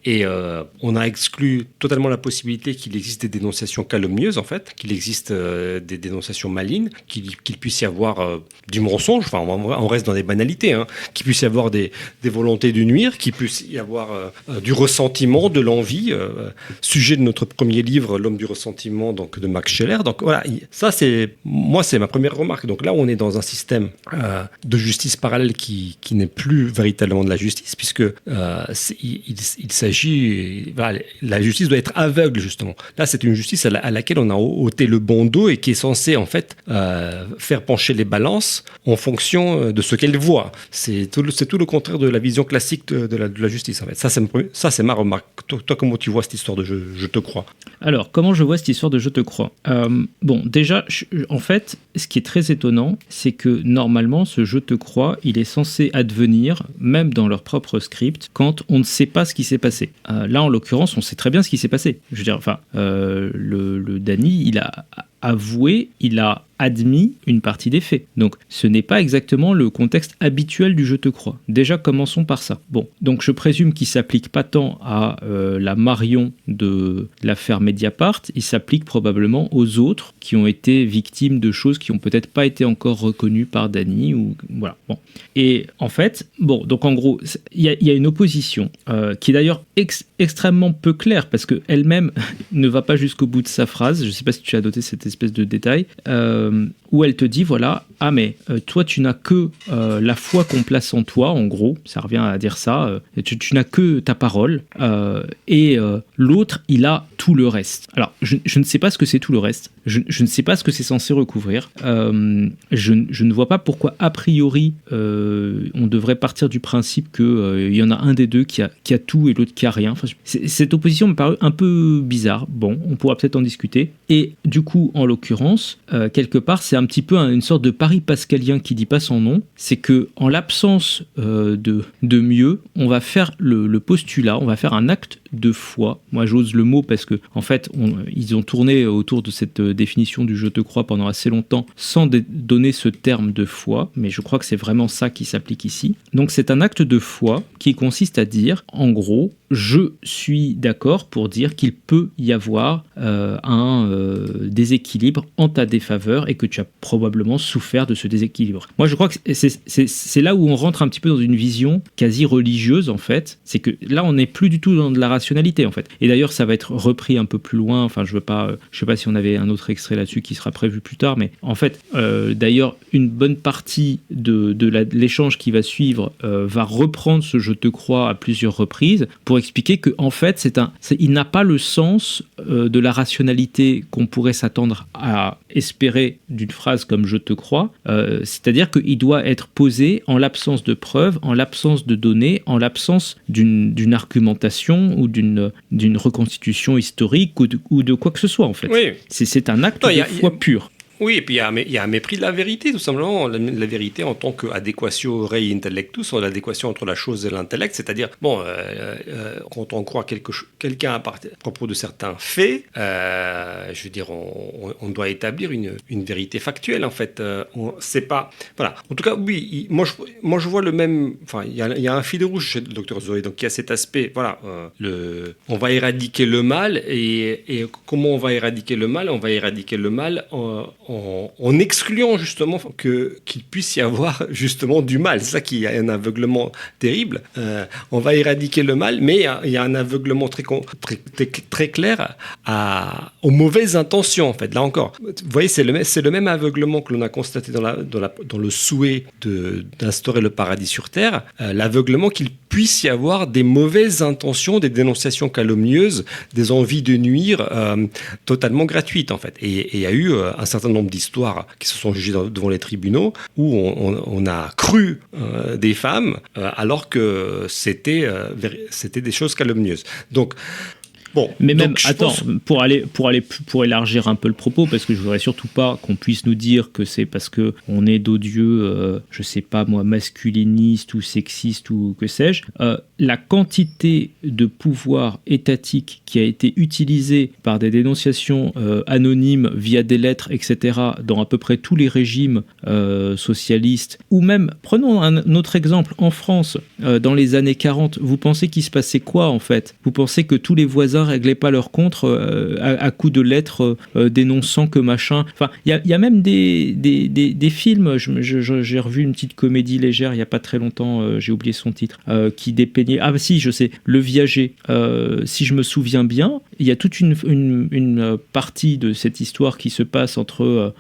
et on a exclu totalement la possibilité qu'il existe des dénonciations calomnieuses en fait, qu'il existe des dénonciations malignes, qu'il puisse y avoir du mensonge. Enfin, on reste dans des banalités, qu'il puisse y avoir des volontés de nuire, qu'il puisse y avoir du ressentiment, de l'envie, sujet de notre premier livre, L'homme du ressentiment, donc de Max Scheler. Donc voilà, ça c'est ma première remarque. Donc là, on est dans un système de justice parallèle qui n'est plus véritablement de la justice, puisque il s'agit, la justice doit être aveugle justement. Là, c'est une justice à laquelle on a ôté le bandeau et qui est censée en fait faire pencher les balances en fonction de ce qu'elle voit. C'est tout le contraire de la vision classique de la justice. En fait. Ça, c'est ma remarque. Toi, comment tu vois cette histoire de je te crois ?
Alors, comment je vois cette histoire de je te crois ? Déjà, en fait, ce qui est très étonnant, c'est que normalement, ce je te crois, il est censé advenir, même dans leur propre script, quand on ne sait pas ce qui s'est passé. Là, en l'occurrence, on sait très bien ce qui s'est passé. Je veux dire, le Danny, il a avoué, il a admis une partie des faits. Donc, ce n'est pas exactement le contexte habituel du « je te crois ». Déjà, commençons par ça. Bon, donc je présume qu'il ne s'applique pas tant à la Marion de l'affaire Mediapart, il s'applique probablement aux autres qui ont été victimes de choses qui n'ont peut-être pas été encore reconnues par Danny, ou voilà. Bon. Et en fait, donc en gros, il y a une opposition qui est d'ailleurs extrêmement peu claire, parce qu'elle-même ne va pas jusqu'au bout de sa phrase. Je ne sais pas si tu as noté cette espèce de détail. où elle te dit, voilà, ah mais toi tu n'as que la foi qu'on place en toi, en gros, ça revient à dire ça, tu n'as que ta parole, et l'autre, il a tout le reste. Alors, je ne sais pas ce que c'est tout le reste, je ne sais pas ce que c'est censé recouvrir, je ne vois pas pourquoi, a priori, on devrait partir du principe qu'il y en a un des deux qui a tout et l'autre qui a rien. Enfin, cette opposition me paraît un peu bizarre. Bon, on pourra peut-être en discuter. Et du coup, en l'occurrence, quelque part, c'est un petit peu une sorte de pari pascalien qui dit pas son nom. C'est que en l'absence de mieux, on va faire le postulat, on va faire un acte de foi. Moi, j'ose le mot parce que, en fait, ils ont tourné autour de cette définition du je te crois pendant assez longtemps sans donner ce terme de foi, mais je crois que c'est vraiment ça qui s'applique ici. Donc, c'est un acte de foi qui consiste à dire, en gros, je suis d'accord pour dire qu'il peut y avoir un déséquilibre en ta défaveur et que tu as probablement souffert de ce déséquilibre. Moi, je crois que c'est là où on rentre un petit peu dans une vision quasi religieuse, en fait. C'est que là, on n'est plus du tout dans de la rationalité, en fait. Et d'ailleurs, ça va être repris un peu plus loin. Enfin, je sais pas si on avait un autre extrait là-dessus qui sera prévu plus tard, mais en fait, d'ailleurs, une bonne partie de l'échange qui va suivre va reprendre ce je te crois à plusieurs reprises pour expliquer que en fait il n'a pas le sens de la rationalité qu'on pourrait s'attendre à espérer d'une phrase comme je te crois, c'est-à-dire qu'il doit être posé en l'absence de preuves, en l'absence de données, en l'absence d'une argumentation ou d'une reconstitution historique ou de quoi que ce soit en fait. Oui. C'est un acte de foi pur.
Oui, et puis il y a un mépris de la vérité, tout simplement. La vérité en tant qu'adéquatio rei intellectus, l'adéquation entre la chose et l'intellect, c'est-à-dire, quand on croit quelqu'un à propos de certains faits, je veux dire, on doit établir une vérité factuelle, en fait. C'est pas... Voilà. En tout cas, oui, moi je vois le même... Enfin, il y a un fil rouge chez le Dr Zoé, donc il y a cet aspect, voilà, on va éradiquer le mal, et comment on va éradiquer le mal ? On va éradiquer le mal en excluant justement qu'il puisse y avoir justement du mal. C'est ça qui y a un aveuglement terrible. On va éradiquer le mal, mais il y a un aveuglement très clair aux mauvaises intentions, en fait. Là encore, vous voyez, c'est le même aveuglement que l'on a constaté dans le souhait d'instaurer le paradis sur Terre, l'aveuglement qu'il puisse y avoir des mauvaises intentions, des dénonciations calomnieuses, des envies de nuire totalement gratuites, en fait. Et il y a eu un certain nombre d'histoires qui se sont jugées devant les tribunaux où on a cru des femmes alors que c'était des choses calomnieuses. Donc, bon,
mais même, attends, pour élargir un peu le propos, parce que je voudrais surtout pas qu'on puisse nous dire que c'est parce que on est d'odieux, je sais pas moi, masculiniste ou sexiste ou que sais-je, la quantité de pouvoir étatique qui a été utilisée par des dénonciations anonymes via des lettres, etc., dans à peu près tous les régimes socialistes, ou même, prenons un autre exemple, en France, dans les années 40, vous pensez qu'il se passait quoi en fait ? Vous pensez que tous les voisins réglaient pas leur compte à coups de lettres dénonçant que machin. Enfin, il y a même des films. J'ai revu une petite comédie légère il y a pas très longtemps. J'ai oublié son titre. Qui dépeignait. Ah si, je sais. Le Viager. Si je me souviens bien, il y a toute une partie de cette histoire qui se passe entre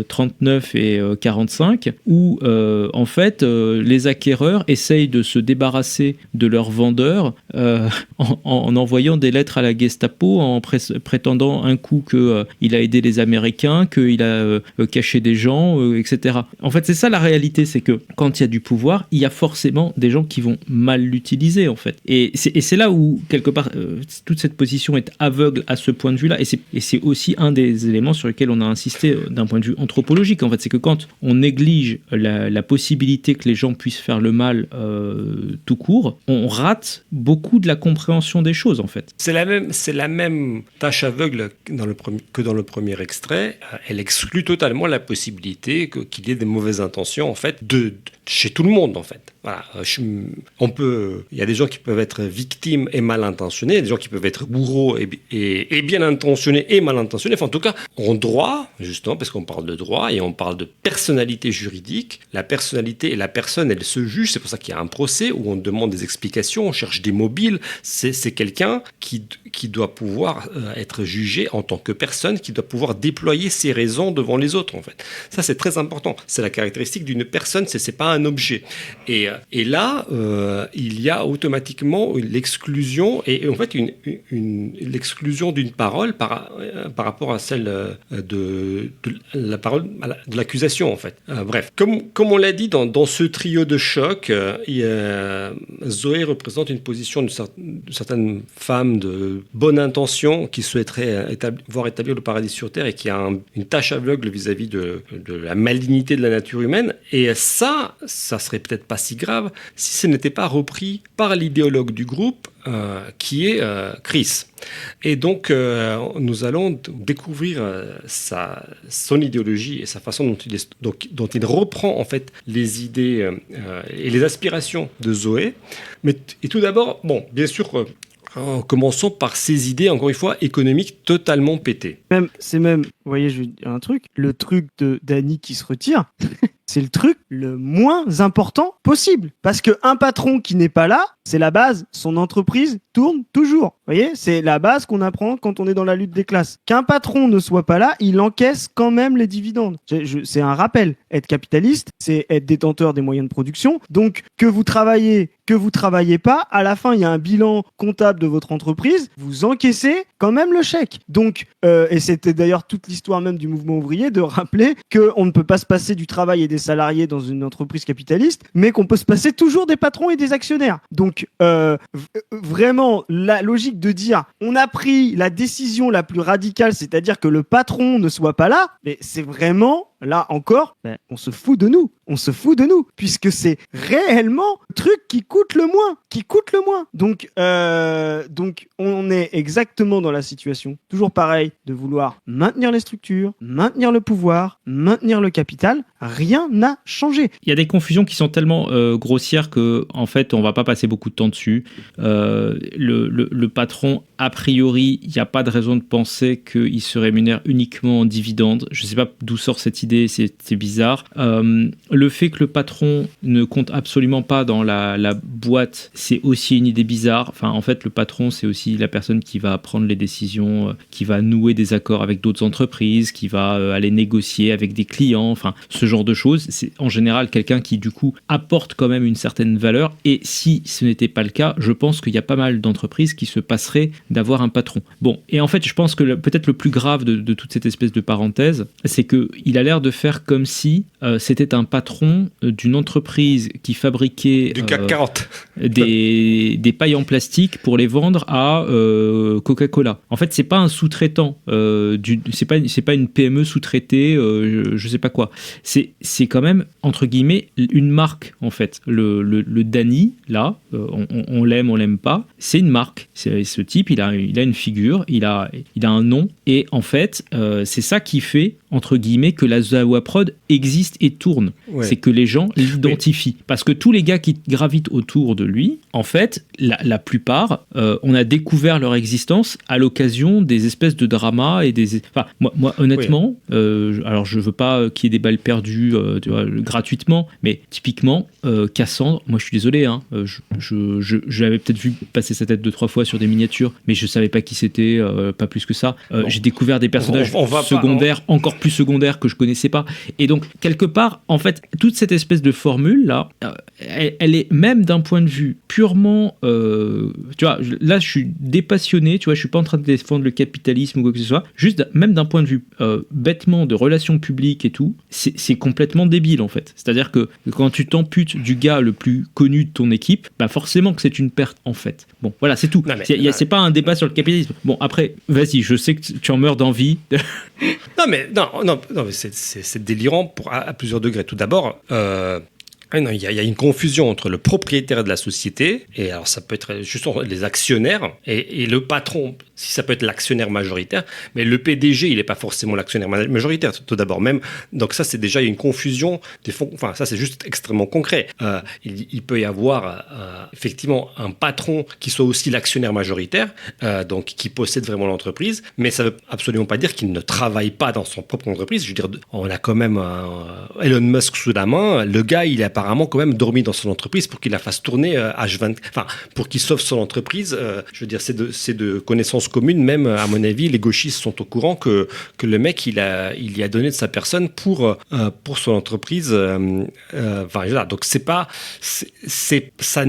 39 et 45 où en fait les acquéreurs essayent de se débarrasser de leurs vendeurs en envoyant des lettres à la Gestapo en prétendant un coup qu'il a aidé les Américains, qu'il a caché des gens, etc. En fait, c'est ça la réalité, c'est que quand il y a du pouvoir, il y a forcément des gens qui vont mal l'utiliser, en fait. Et c'est là où, quelque part, toute cette position est aveugle à ce point de vue-là. Et c'est aussi un des éléments sur lesquels on a insisté d'un point de vue anthropologique, en fait. C'est que quand on néglige la possibilité que les gens puissent faire le mal tout court, on rate beaucoup de la compréhension des choses, en fait.
C'est la même tâche aveugle que dans le premier extrait. Elle exclut totalement la possibilité qu'il y ait des mauvaises intentions, en fait, chez tout le monde, en fait. Voilà. Il y a des gens qui peuvent être victimes et mal intentionnés, il y a des gens qui peuvent être bourreaux et bien intentionnés et mal intentionnés. Enfin, en tout cas, en droit, justement, parce qu'on parle de droit et on parle de personnalité juridique, la personnalité et la personne, elle se juge. C'est pour ça qu'il y a un procès où on demande des explications, on cherche des mobiles. C'est quelqu'un qui qui doit pouvoir être jugé en tant que personne, qui doit pouvoir déployer ses raisons devant les autres, en fait. Ça, c'est très important. C'est la caractéristique d'une personne, c'est pas un objet. Et là, il y a automatiquement l'exclusion, et en fait, l'exclusion d'une parole par rapport à celle de la parole de l'accusation, en fait. Bref, comme on l'a dit, dans ce trio de choc, Zoé représente une position d'une certaine femme de bonne intention qui souhaiterait voir établir le paradis sur Terre et qui a une tâche aveugle vis-à-vis de la malignité de la nature humaine. Et ça serait peut-être pas si grave si ce n'était pas repris par l'idéologue du groupe, qui est Chris. Et donc, nous allons découvrir son idéologie et sa façon dont il reprend en fait les idées et les aspirations de Zoé. Et tout d'abord, bon, bien sûr, commençons par ces idées, encore une fois, économiques totalement pétées.
Vous voyez, je vais dire un truc, le truc de Dany qui se retire, c'est le truc le moins important possible. Parce qu'un patron qui n'est pas là, c'est la base, son entreprise tourne toujours. Vous voyez, c'est la base qu'on apprend quand on est dans la lutte des classes. Qu'un patron ne soit pas là, il encaisse quand même les dividendes. C'est un rappel. Être capitaliste, c'est être détenteur des moyens de production. Donc, que vous travaillez pas, à la fin, il y a un bilan comptable de votre entreprise, vous encaissez quand même le chèque. Donc, et c'était d'ailleurs toute l'histoire même du mouvement ouvrier de rappeler qu'on ne peut pas se passer du travail et des salariés dans une entreprise capitaliste, mais qu'on peut se passer toujours des patrons et des actionnaires. Donc, vraiment, la logique de dire on a pris la décision la plus radicale, c'est-à-dire que le patron ne soit pas là, mais c'est vraiment, là encore, on se fout de nous. On se fout de nous, puisque c'est réellement le truc qui coûte le moins. Donc, on est exactement dans la situation, toujours pareil, de vouloir maintenir les structures, maintenir le pouvoir, maintenir le capital. Rien n'a changé.
Il y a des confusions qui sont tellement grossières que, en fait, on va pas passer beaucoup de temps dessus. Le patron, a priori, il n'y a pas de raison de penser qu'il se rémunère uniquement en dividendes. Je sais pas d'où sort cette idée, c'est bizarre. Le fait que le patron ne compte absolument pas dans la boîte, c'est aussi une idée bizarre. Enfin, en fait, le patron, c'est aussi la personne qui va prendre les décisions, qui va nouer des accords avec d'autres entreprises, qui va aller négocier avec des clients, enfin, ce genre de choses. C'est en général quelqu'un qui, du coup, apporte quand même une certaine valeur. Et si ce n'était pas le cas, je pense qu'il y a pas mal d'entreprises qui se passeraient d'avoir un patron. Bon, et en fait, je pense que peut-être le plus grave de toute cette espèce de parenthèse, c'est qu'il a l'air de faire comme si c'était un patron d'une entreprise qui fabriquait
du CAC 40
des pailles en plastique pour les vendre à Coca-Cola. En fait, c'est pas un sous-traitant, c'est pas une PME sous-traitée, je sais pas quoi. C'est quand même entre guillemets une marque en fait. Le Dany là, on l'aime, on l'aime pas, c'est une marque. Ce type, il a une figure, il a un nom et en fait, c'est ça qui fait entre guillemets que la Zawa Prod existe et tourne. Ouais. C'est que les gens l'identifient. Parce que tous les gars qui gravitent autour de lui, en fait, la plupart, on a découvert leur existence à l'occasion des espèces de dramas et des... Enfin, moi honnêtement, alors je veux pas qu'il y ait des balles perdues tu vois, gratuitement, mais typiquement, Cassandre, moi je suis désolé, hein, j'avais peut-être vu passer sa tête 2-3 fois sur des miniatures, mais je savais pas qui c'était, pas plus que ça. J'ai découvert des personnages secondaires, encore plus secondaires que je connaissais pas. Et donc, quelque part, en fait, toute cette espèce de formule-là, elle est même d'un point de vue purement... tu vois, là, je suis dépassionné, tu vois, je suis pas en train de défendre le capitalisme ou quoi que ce soit, juste même d'un point de vue bêtement de relations publiques et tout, c'est complètement débile, en fait. C'est-à-dire que quand tu t'amputes du gars le plus connu de ton équipe, bah forcément que c'est une perte, en fait. Bon, voilà, c'est tout. C'est pas un débat sur le capitalisme. Bon, après, vas-y, je sais que tu en meurs d'envie.
Non, mais c'est délirant à plusieurs degrés. Tout d'abord, il y a une confusion entre le propriétaire de la société, et alors ça peut être justement les actionnaires, et le patron, si ça peut être l'actionnaire majoritaire, mais le PDG, il n'est pas forcément l'actionnaire majoritaire, tout d'abord même. Donc ça, c'est déjà une confusion des fonds. Enfin, ça, c'est juste extrêmement concret. Il peut y avoir effectivement un patron qui soit aussi l'actionnaire majoritaire, donc qui possède vraiment l'entreprise, mais ça ne veut absolument pas dire qu'il ne travaille pas dans son propre entreprise. Je veux dire, on a quand même Elon Musk sous la main. Le gars, il est apparemment quand même dormi dans son entreprise pour qu'il la fasse tourner H20, enfin, pour qu'il sauve son entreprise. Je veux dire, c'est de connaissance connaissance commune, même à mon avis, les gauchistes sont au courant que le mec il y a donné de sa personne pour son entreprise. Voilà. Donc c'est pas, ça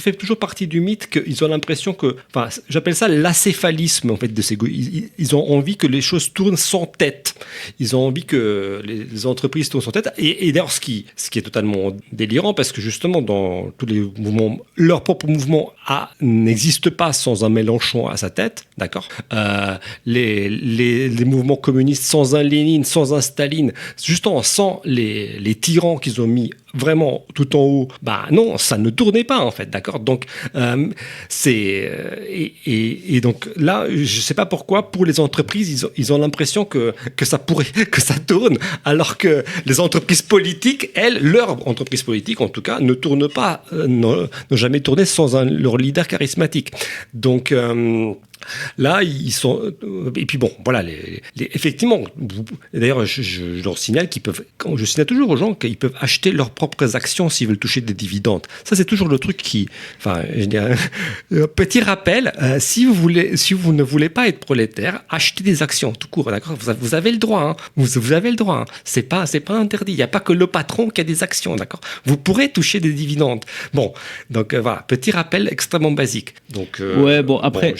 fait toujours partie du mythe qu'ils ont l'impression que, enfin, j'appelle ça l'acéphalisme en fait de ces ils ont envie que les choses tournent sans tête. Ils ont envie que les entreprises tournent sans tête. Et d'ailleurs, ce qui est totalement délirant, parce que justement, dans tous les mouvements, leur propre mouvement n'existe pas sans un Mélenchon à sa tête, d'accord. Les mouvements communistes sans un Lénine, sans un Staline, justement sans les tyrans qu'ils ont mis vraiment tout en haut, non, ça ne tournait pas en fait, d'accord. Donc et donc là, je sais pas pourquoi pour les entreprises, ils ont l'impression que ça tourne, alors que les entreprises politiques, leur entreprise politique en tout cas, ne tourne pas, n'ont jamais tourné sans leur leader charismatique. Donc là, ils sont. Et puis bon, voilà, effectivement. D'ailleurs, je leur signale je signale toujours aux gens qu'ils peuvent acheter leurs propres actions s'ils veulent toucher des dividendes. Ça, c'est toujours le truc qui. Enfin, je dirais. Petit rappel, si vous ne voulez pas être prolétaire, achetez des actions tout court, d'accord. Vous avez le droit, hein. Vous avez le droit. Hein. C'est pas interdit. Il n'y a pas que le patron qui a des actions, d'accord. Vous pourrez toucher des dividendes. Bon, donc voilà, petit rappel extrêmement basique. Donc.
Ouais, bon après.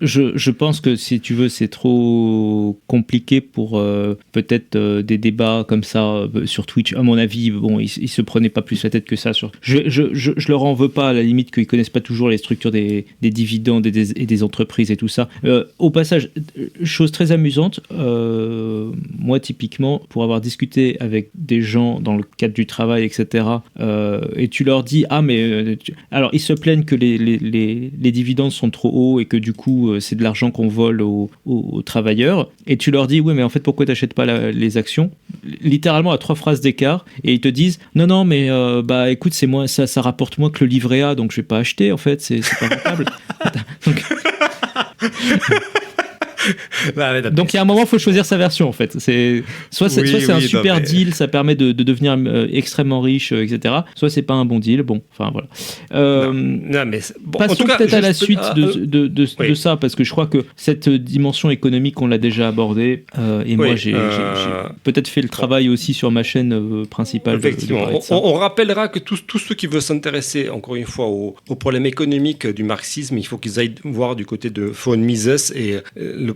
Je pense que si tu veux, c'est trop compliqué pour peut-être des débats comme ça sur Twitch. À mon avis, bon, ils se prenaient pas plus la tête que ça. Je leur en veux pas, à la limite, qu'ils connaissent pas toujours les structures des dividendes et des entreprises et tout ça. Au passage, chose très amusante, moi typiquement, pour avoir discuté avec des gens dans le cadre du travail, etc., et tu leur dis, alors ils se plaignent que les dividendes sont trop hauts et que du coup c'est de l'argent qu'on vole aux travailleurs, et tu leur dis oui mais en fait pourquoi t'achètes pas les actions, littéralement à 3 phrases d'écart, et ils te disent non mais écoute, c'est moins, ça rapporte moins que le livret A, donc je vais pas acheter, en fait c'est pas rentable. Donc donc il y a un moment, il faut choisir sa version en fait. Soit c'est un super deal, ça permet de devenir extrêmement riche, etc. Soit c'est pas un bon deal. Bon, enfin voilà.
Mais bon,
passons
en tout cas,
peut-être à la suite de ça, parce que je crois que cette dimension économique on l'a déjà abordée, et moi j'ai peut-être fait le travail aussi sur ma chaîne principale.
Effectivement, on rappellera que tous ceux qui veulent s'intéresser encore une fois aux problèmes économiques du marxisme, il faut qu'ils aillent voir du côté de von Mises et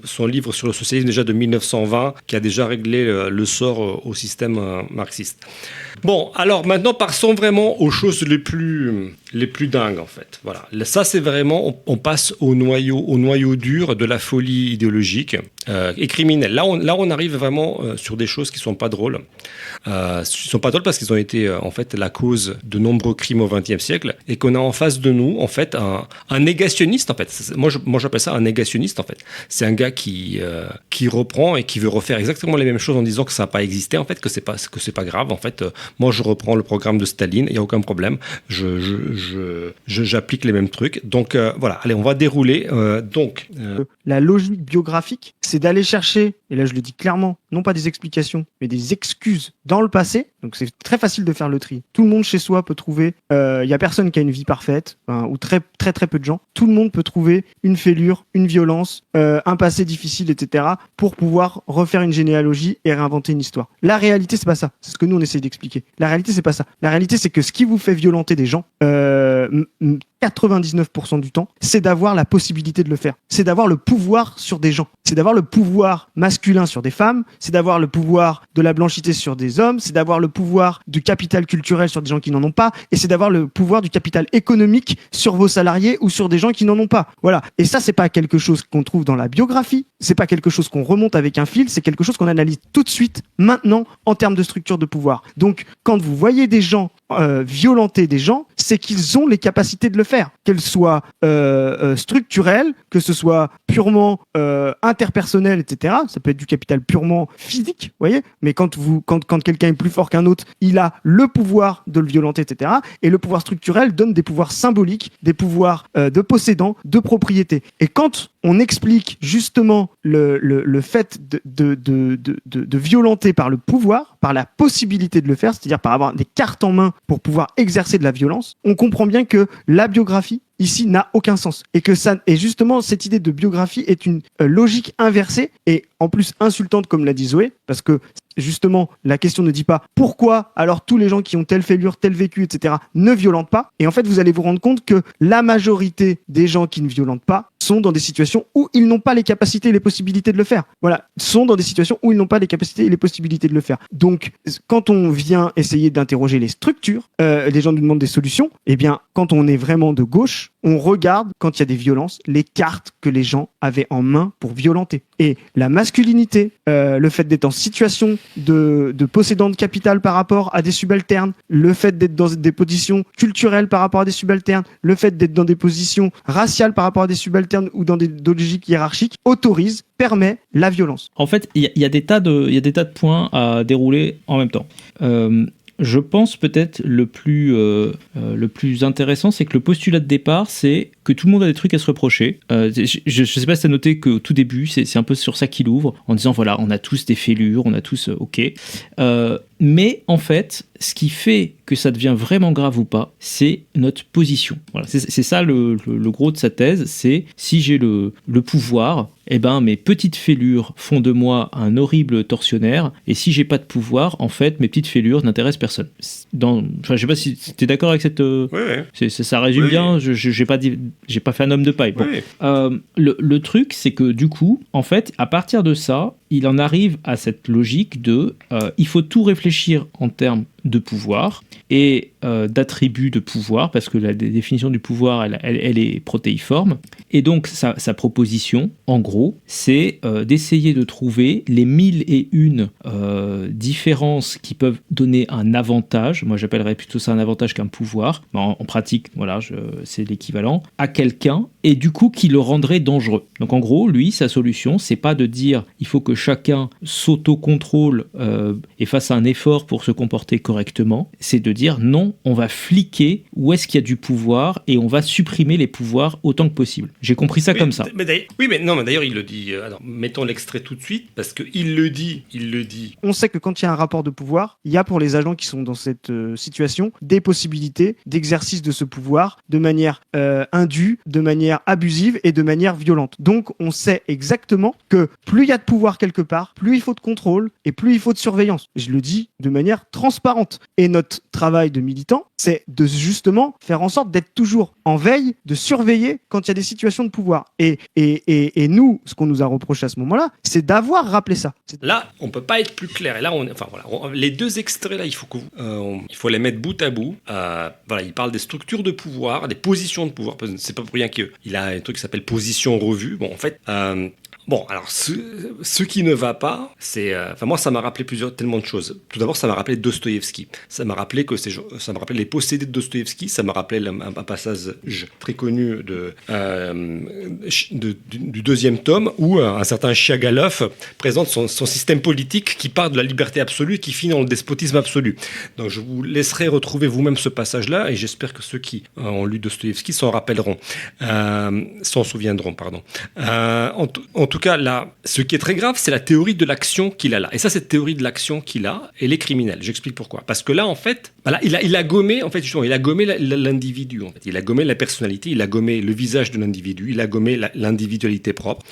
son livre sur le socialisme déjà de 1920, qui a déjà réglé le sort au système marxiste. Bon, alors maintenant passons vraiment aux choses les plus dingues en fait. Voilà, ça c'est vraiment, on passe au noyau dur de la folie idéologique et criminelle. Là on arrive vraiment sur des choses qui sont pas drôles. Sont pas drôles parce qu'ils ont été en fait la cause de nombreux crimes au XXe siècle, et qu'on a en face de nous en fait un négationniste en fait. Moi j'appelle ça un négationniste en fait. C'est un gars qui reprend et qui veut refaire exactement les mêmes choses en disant que ça n'a pas existé en fait, que c'est pas grave en fait. Moi je reprends le programme de Staline, il y a aucun problème. J'applique les mêmes trucs. Donc voilà, allez, on va dérouler.
La logique biographique, c'est d'aller chercher, et là je le dis clairement, non pas des explications, mais des excuses dans le passé. Donc c'est très facile de faire le tri. Tout le monde chez soi peut trouver, il y a personne qui a une vie parfaite, ou très très très peu de gens. Tout le monde peut trouver une fêlure, une violence, un passé difficile, etc., pour pouvoir refaire une généalogie et réinventer une histoire. La réalité, c'est pas ça. C'est ce que nous on essaye d'expliquer. La réalité, c'est pas ça. La réalité, c'est que ce qui vous fait violenter des gens, 99% du temps, c'est d'avoir la possibilité de le faire. C'est d'avoir le pouvoir sur des gens. C'est d'avoir le pouvoir masculin sur des femmes. C'est d'avoir le pouvoir de la blanchité sur des hommes. C'est d'avoir le pouvoir du capital culturel sur des gens qui n'en ont pas. Et c'est d'avoir le pouvoir du capital économique sur vos salariés ou sur des gens qui n'en ont pas. Voilà. Et ça, c'est pas quelque chose qu'on trouve dans la biographie. C'est pas quelque chose qu'on remonte avec un fil. C'est quelque chose qu'on analyse tout de suite, maintenant, en termes de structure de pouvoir. Donc, quand vous voyez des gens violenter des gens, c'est qu'ils ont les capacités de le faire, qu'elles soient structurelles, que ce soit purement interpersonnel, etc. Ça peut être du capital purement physique, vous voyez. Mais quand quelqu'un est plus fort qu'un autre, il a le pouvoir de le violenter, etc. Et le pouvoir structurel donne des pouvoirs symboliques, des pouvoirs de possédant, de propriété. Et quand on explique justement le fait de violenter par le pouvoir, par la possibilité de le faire, c'est-à-dire par avoir des cartes en main pour pouvoir exercer de la violence, on comprend bien que la biographie, ici n'a aucun sens. Et justement, cette idée de biographie est une logique inversée et en plus insultante, comme l'a dit Zoé, parce que justement, la question ne dit pas pourquoi alors tous les gens qui ont telle fêlure, tel vécu, etc. ne violentent pas. Et en fait, vous allez vous rendre compte que la majorité des gens qui ne violentent pas sont dans des situations où ils n'ont pas les capacités et les possibilités de le faire. Voilà, sont dans des situations où ils n'ont pas les capacités et les possibilités de le faire. Donc, quand on vient essayer d'interroger les structures, les gens nous demandent des solutions, eh bien, quand on est vraiment de gauche, on regarde, quand il y a des violences, les cartes que les gens avaient en main pour violenter. Et la masculinité, le fait d'être en situation de possédant de capital par rapport à des subalternes, le fait d'être dans des positions culturelles par rapport à des subalternes, le fait d'être dans des positions raciales par rapport à des subalternes ou dans des logiques hiérarchiques, autorise, permet la violence.
En fait, il y a des tas de points à dérouler en même temps. Je pense peut-être le plus intéressant, c'est que le postulat de départ, c'est que tout le monde a des trucs à se reprocher. Je sais pas si tu as noté qu'au tout début, c'est un peu sur ça qu'il ouvre, en disant voilà, on a tous des fêlures, on a tous... ok. Mais en fait, ce qui fait que ça devient vraiment grave ou pas, c'est notre position. Voilà, c'est ça le gros de sa thèse, c'est si j'ai le pouvoir, eh ben mes petites fêlures font de moi un horrible tortionnaire, et si j'ai pas de pouvoir, en fait, mes petites fêlures n'intéressent personne. Je sais pas si tu es d'accord avec cette...
Oui.
Ça résume bien, j'ai pas fait un homme de paille. Bon.
Oui.
Le truc, c'est que du coup, en fait, à partir de ça, il en arrive à cette logique de il faut tout réfléchir en termes de pouvoir et d'attributs de pouvoir, parce que la définition du pouvoir, elle est protéiforme. Et donc, sa proposition, en gros, c'est d'essayer de trouver les 1001 différences qui peuvent donner un avantage, moi j'appellerais plutôt ça un avantage qu'un pouvoir, en pratique, voilà, c'est l'équivalent, à quelqu'un, et du coup qui le rendrait dangereux. Donc en gros, lui, sa solution, c'est pas de dire il faut que chacun s'autocontrôle et fasse un effort pour se comporter correctement, c'est de dire non, on va fliquer où est-ce qu'il y a du pouvoir et on va supprimer les pouvoirs autant que possible. J'ai compris ça comme ça.
Mais d'ailleurs il le dit, alors, mettons l'extrait tout de suite, parce qu'il le dit.
On sait que quand il y a un rapport de pouvoir, il y a pour les agents qui sont dans cette situation des possibilités d'exercice de ce pouvoir de manière indue, de manière abusive et de manière violente. Donc on sait exactement que plus il y a de pouvoir quelque part, plus il faut de contrôle et plus il faut de surveillance. Je le dis de manière transparente. Et notre travail de militant, c'est de justement faire en sorte d'être toujours en veille, de surveiller quand il y a des situations de pouvoir. Et nous, ce qu'on nous a reproché à ce moment-là, c'est d'avoir rappelé ça.
Là, on peut pas être plus clair. Et là, les deux extraits là, il faut les mettre bout à bout. Voilà, il parle des structures de pouvoir, des positions de pouvoir. C'est pas pour rien qu'il a un truc qui s'appelle position revue. Bon, en fait. Bon, alors, ce qui ne va pas, c'est... moi, ça m'a rappelé tellement de choses. Tout d'abord, ça m'a rappelé Dostoïevski. Ça m'a rappelé les possédés de Dostoïevski. Ça m'a rappelé un passage très connu du deuxième tome où un certain Chiagalov présente son système politique qui part de la liberté absolue et qui finit dans le despotisme absolu. Donc, je vous laisserai retrouver vous-même ce passage-là et j'espère que ceux qui ont lu Dostoïevski s'en rappelleront. S'en souviendront, pardon. En tout cas, là, ce qui est très grave, c'est la théorie de l'action qu'il a là. Et ça, cette théorie de l'action qu'il a, elle est criminelle. J'explique pourquoi. Parce que là, en fait, il a gommé, en fait, justement, il a gommé l'individu. En fait. Il a gommé la personnalité, il a gommé le visage de l'individu, il a gommé l'individualité propre.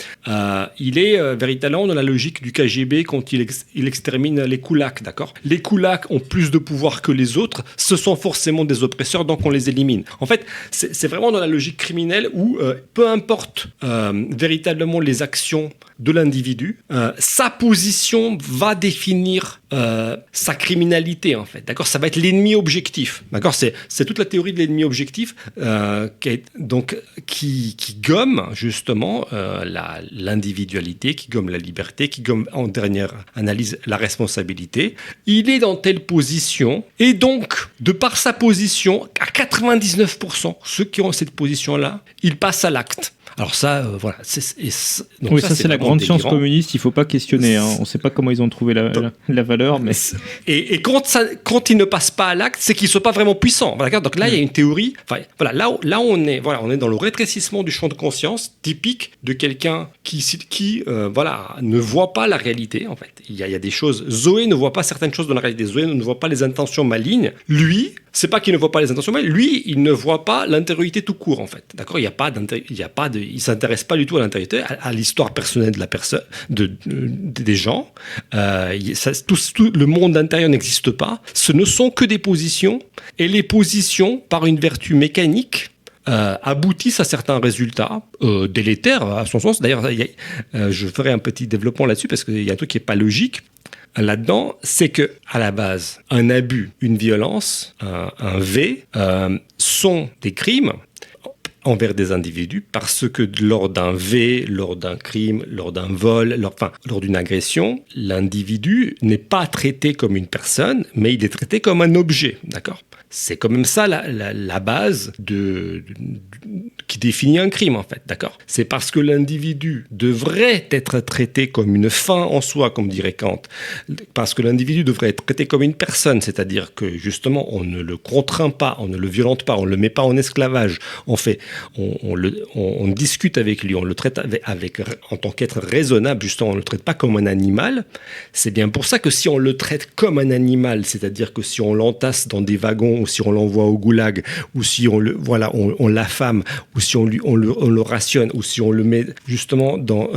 Il est véritablement dans la logique du KGB quand il extermine les koulaks, d'accord ? Les koulaks ont plus de pouvoir que les autres, ce sont forcément des oppresseurs, donc on les élimine. En fait, c'est vraiment dans la logique criminelle où peu importe véritablement les actions de l'individu, sa position va définir sa criminalité, en fait. D'accord ? Ça va être l'ennemi objectif. D'accord ? C'est toute la théorie de l'ennemi objectif qui gomme justement l'individualité, qui gomme la liberté, qui gomme en dernière analyse la responsabilité. Il est dans telle position et donc, de par sa position, à 99%, ceux qui ont cette position-là, ils passent à l'acte. Alors ça, voilà. Donc
oui, ça c'est la
vraiment
grande science
délirant.
communiste, il faut pas questionner. Hein. On sait pas comment ils ont trouvé la valeur, mais...
Et quand il ne passe pas à l'acte, c'est qu'il ne soit pas vraiment puissant. D'accord. Donc là, il y a une théorie. Enfin, voilà, là on est dans le rétrécissement du champ de conscience typique de quelqu'un qui ne voit pas la réalité. En fait, il y a des choses. Zoé ne voit pas certaines choses dans la réalité. Zoé ne voit pas les intentions malignes. Lui, c'est pas qu'il ne voit pas les intentions malignes. Lui, il ne voit pas l'intériorité tout court. En fait, d'accord. Il s'intéresse pas du tout à l'intériorité, à l'histoire personnelle de la personne, des gens. Tout le monde intérieur n'existe pas. Ce ne sont que des positions, et les positions, par une vertu mécanique, aboutissent à certains résultats délétères à son sens. D'ailleurs, je ferai un petit développement là-dessus parce qu'il y a un truc qui n'est pas logique là-dedans, c'est que à la base, un abus, une violence, un V sont des crimes envers des individus parce que lors d'un V, lors d'un crime, lors d'un vol, lors d'une agression, l'individu n'est pas traité comme une personne, mais il est traité comme un objet, d'accord ? C'est quand même ça la base qui définit un crime, en fait, d'accord ? C'est parce que l'individu devrait être traité comme une fin en soi, comme dirait Kant, parce que l'individu devrait être traité comme une personne, c'est-à-dire que justement on ne le contraint pas, on ne le violente pas, on ne le met pas en esclavage, on discute avec lui, on le traite en tant qu'être raisonnable, justement, on ne le traite pas comme un animal. C'est bien pour ça que si on le traite comme un animal, c'est-à-dire que si on l'entasse dans des wagons, ou si on l'envoie au goulag, ou si on l'affame, ou si on le rationne, ou si on le met justement dans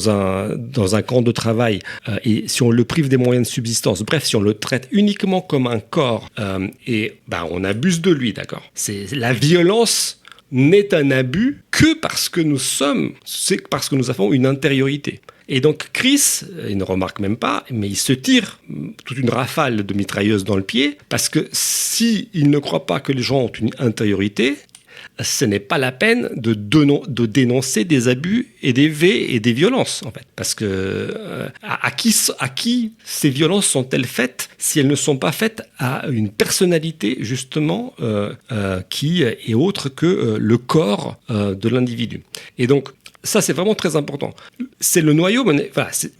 un camp de travail, et si on le prive des moyens de subsistance, bref, si on le traite uniquement comme un corps, on abuse de lui, d'accord ? C'est la violence n'est un abus que parce que nous avons une intériorité. Et donc Chris, il ne remarque même pas, mais il se tire toute une rafale de mitrailleuse dans le pied, parce que s'il ne croit pas que les gens ont une intériorité, ce n'est pas la peine de dénoncer des abus et des V et des violences, en fait. Parce que à qui ces violences sont-elles faites si elles ne sont pas faites à une personnalité, justement, qui est autre que le corps de l'individu. Et donc, ça, c'est vraiment très important. C'est le noyau,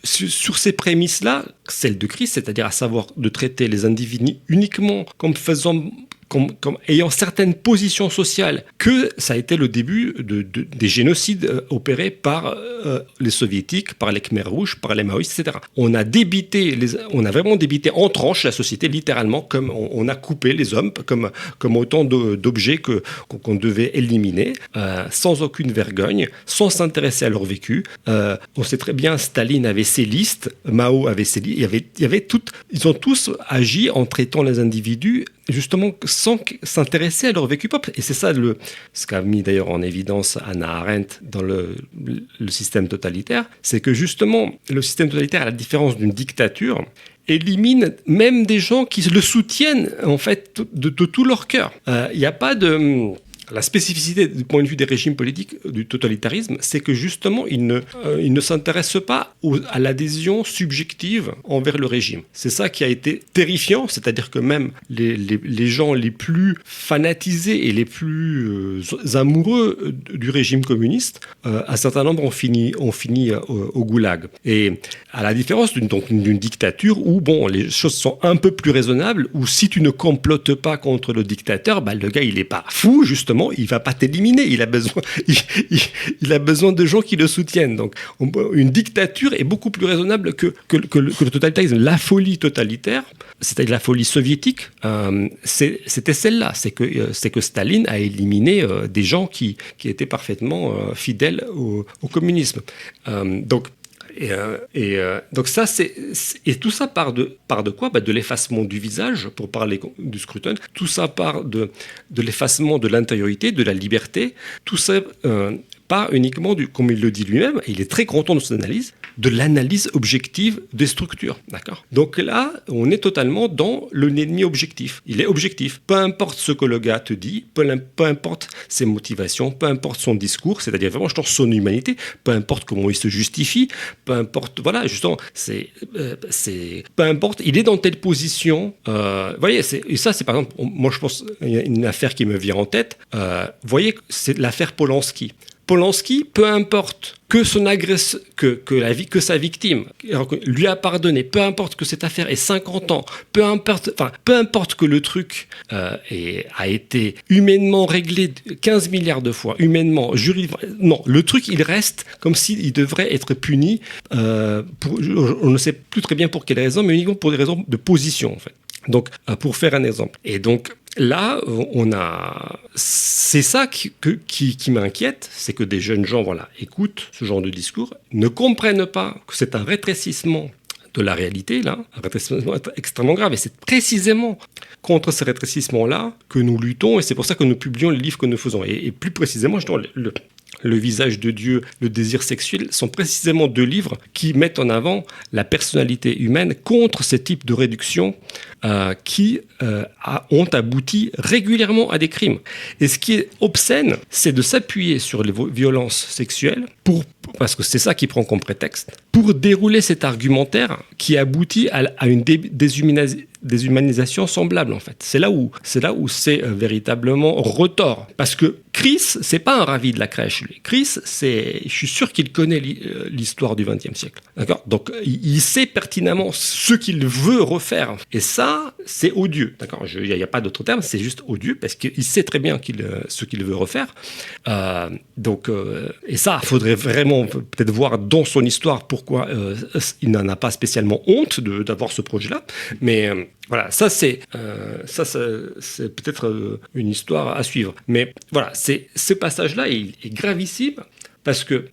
sur ces prémices-là, celle de Christ, c'est-à-dire à savoir de traiter les individus uniquement comme ayant certaines positions sociales, que ça a été le début des génocides opérés par les soviétiques, par les Khmers rouges, par les maoïstes, etc. On a vraiment débité en tranches la société, littéralement, comme on a coupé les hommes comme autant d'objets qu'on devait éliminer, sans aucune vergogne, sans s'intéresser à leur vécu. On sait très bien, Staline avait ses listes, Mao avait ses listes, ils ont tous agi en traitant les individus justement sans s'intéresser à leur vécu propre. Et c'est ça ce qu'a mis d'ailleurs en évidence Hannah Arendt dans le système totalitaire, c'est que justement le système totalitaire, à la différence d'une dictature, élimine même des gens qui le soutiennent en fait de tout leur cœur. Il n'y a pas de... La spécificité du point de vue des régimes politiques du totalitarisme, c'est que justement, ils ne s'intéressent pas à l'adhésion subjective envers le régime. C'est ça qui a été terrifiant, c'est-à-dire que même les gens les plus fanatisés et les plus amoureux du régime communiste, un certain nombre ont fini au goulag. Et à la différence d'une dictature où les choses sont un peu plus raisonnables, où si tu ne complotes pas contre le dictateur, le gars il n'est pas fou, justement, il va pas t'éliminer, il a besoin de gens qui le soutiennent. Donc une dictature est beaucoup plus raisonnable que le totalitarisme. La folie totalitaire, c'est-à-dire la folie soviétique, c'était celle-là, c'est que Staline a éliminé des gens qui étaient parfaitement fidèles au communisme. Donc ça, et tout ça part de quoi ? De l'effacement du visage, pour parler du scrutin. Tout ça part de l'effacement de l'intériorité, de la liberté. Tout ça part uniquement comme il le dit lui-même, et il est très content de son analyse, de l'analyse objective des structures. D'accord ? Donc là, on est totalement dans l'ennemi objectif. Il est objectif. Peu importe ce que le gars te dit, peu importe ses motivations, peu importe son discours, c'est-à-dire vraiment, je pense, son humanité, peu importe comment il se justifie, peu importe, voilà, justement, peu importe, il est dans telle position. Vous voyez, et ça, c'est par exemple, moi je pense, il y a une affaire qui me vient en tête. Vous voyez, c'est l'affaire Polanski. Polanski, peu importe que son agresseur, que sa victime lui a pardonné, peu importe que cette affaire ait 50 ans, peu importe que le truc a été humainement réglé 15 milliards de fois, humainement, non, le truc, il reste comme s'il devrait être puni, on ne sait plus très bien pour quelles raisons, mais uniquement pour des raisons de position, en fait. Donc, pour faire un exemple. Et donc, là, c'est ça qui m'inquiète, c'est que des jeunes gens, écoutent ce genre de discours, ne comprennent pas que c'est un rétrécissement de la réalité, là, un rétrécissement extrêmement grave. Et c'est précisément contre ce rétrécissement-là que nous luttons, et c'est pour ça que nous publions les livres que nous faisons. Et plus précisément, le visage de Dieu, le désir sexuel, sont précisément 2 livres qui mettent en avant la personnalité humaine contre ce type de réduction qui ont abouti régulièrement à des crimes. Et ce qui est obscène, c'est de s'appuyer sur les violences sexuelles, parce que c'est ça qui prend comme prétexte, pour dérouler cet argumentaire qui aboutit à une déshumanisation semblable, en fait. C'est là où c'est véritablement retort. Parce que Chris, c'est pas un ravi de la crèche, lui. Chris, je suis sûr qu'il connaît l'histoire du XXe siècle. D'accord ? Donc, il sait pertinemment ce qu'il veut refaire. Et ça, c'est odieux. D'accord ? Il n'y a pas d'autre terme, c'est juste odieux, parce qu'il sait très bien ce qu'il veut refaire. Et ça, il faudrait vraiment peut-être voir dans son histoire pourquoi il n'en a pas spécialement honte d'avoir ce projet-là. Mais voilà, ça c'est peut-être une histoire à suivre. Mais voilà, ce passage-là est gravissime. Parce que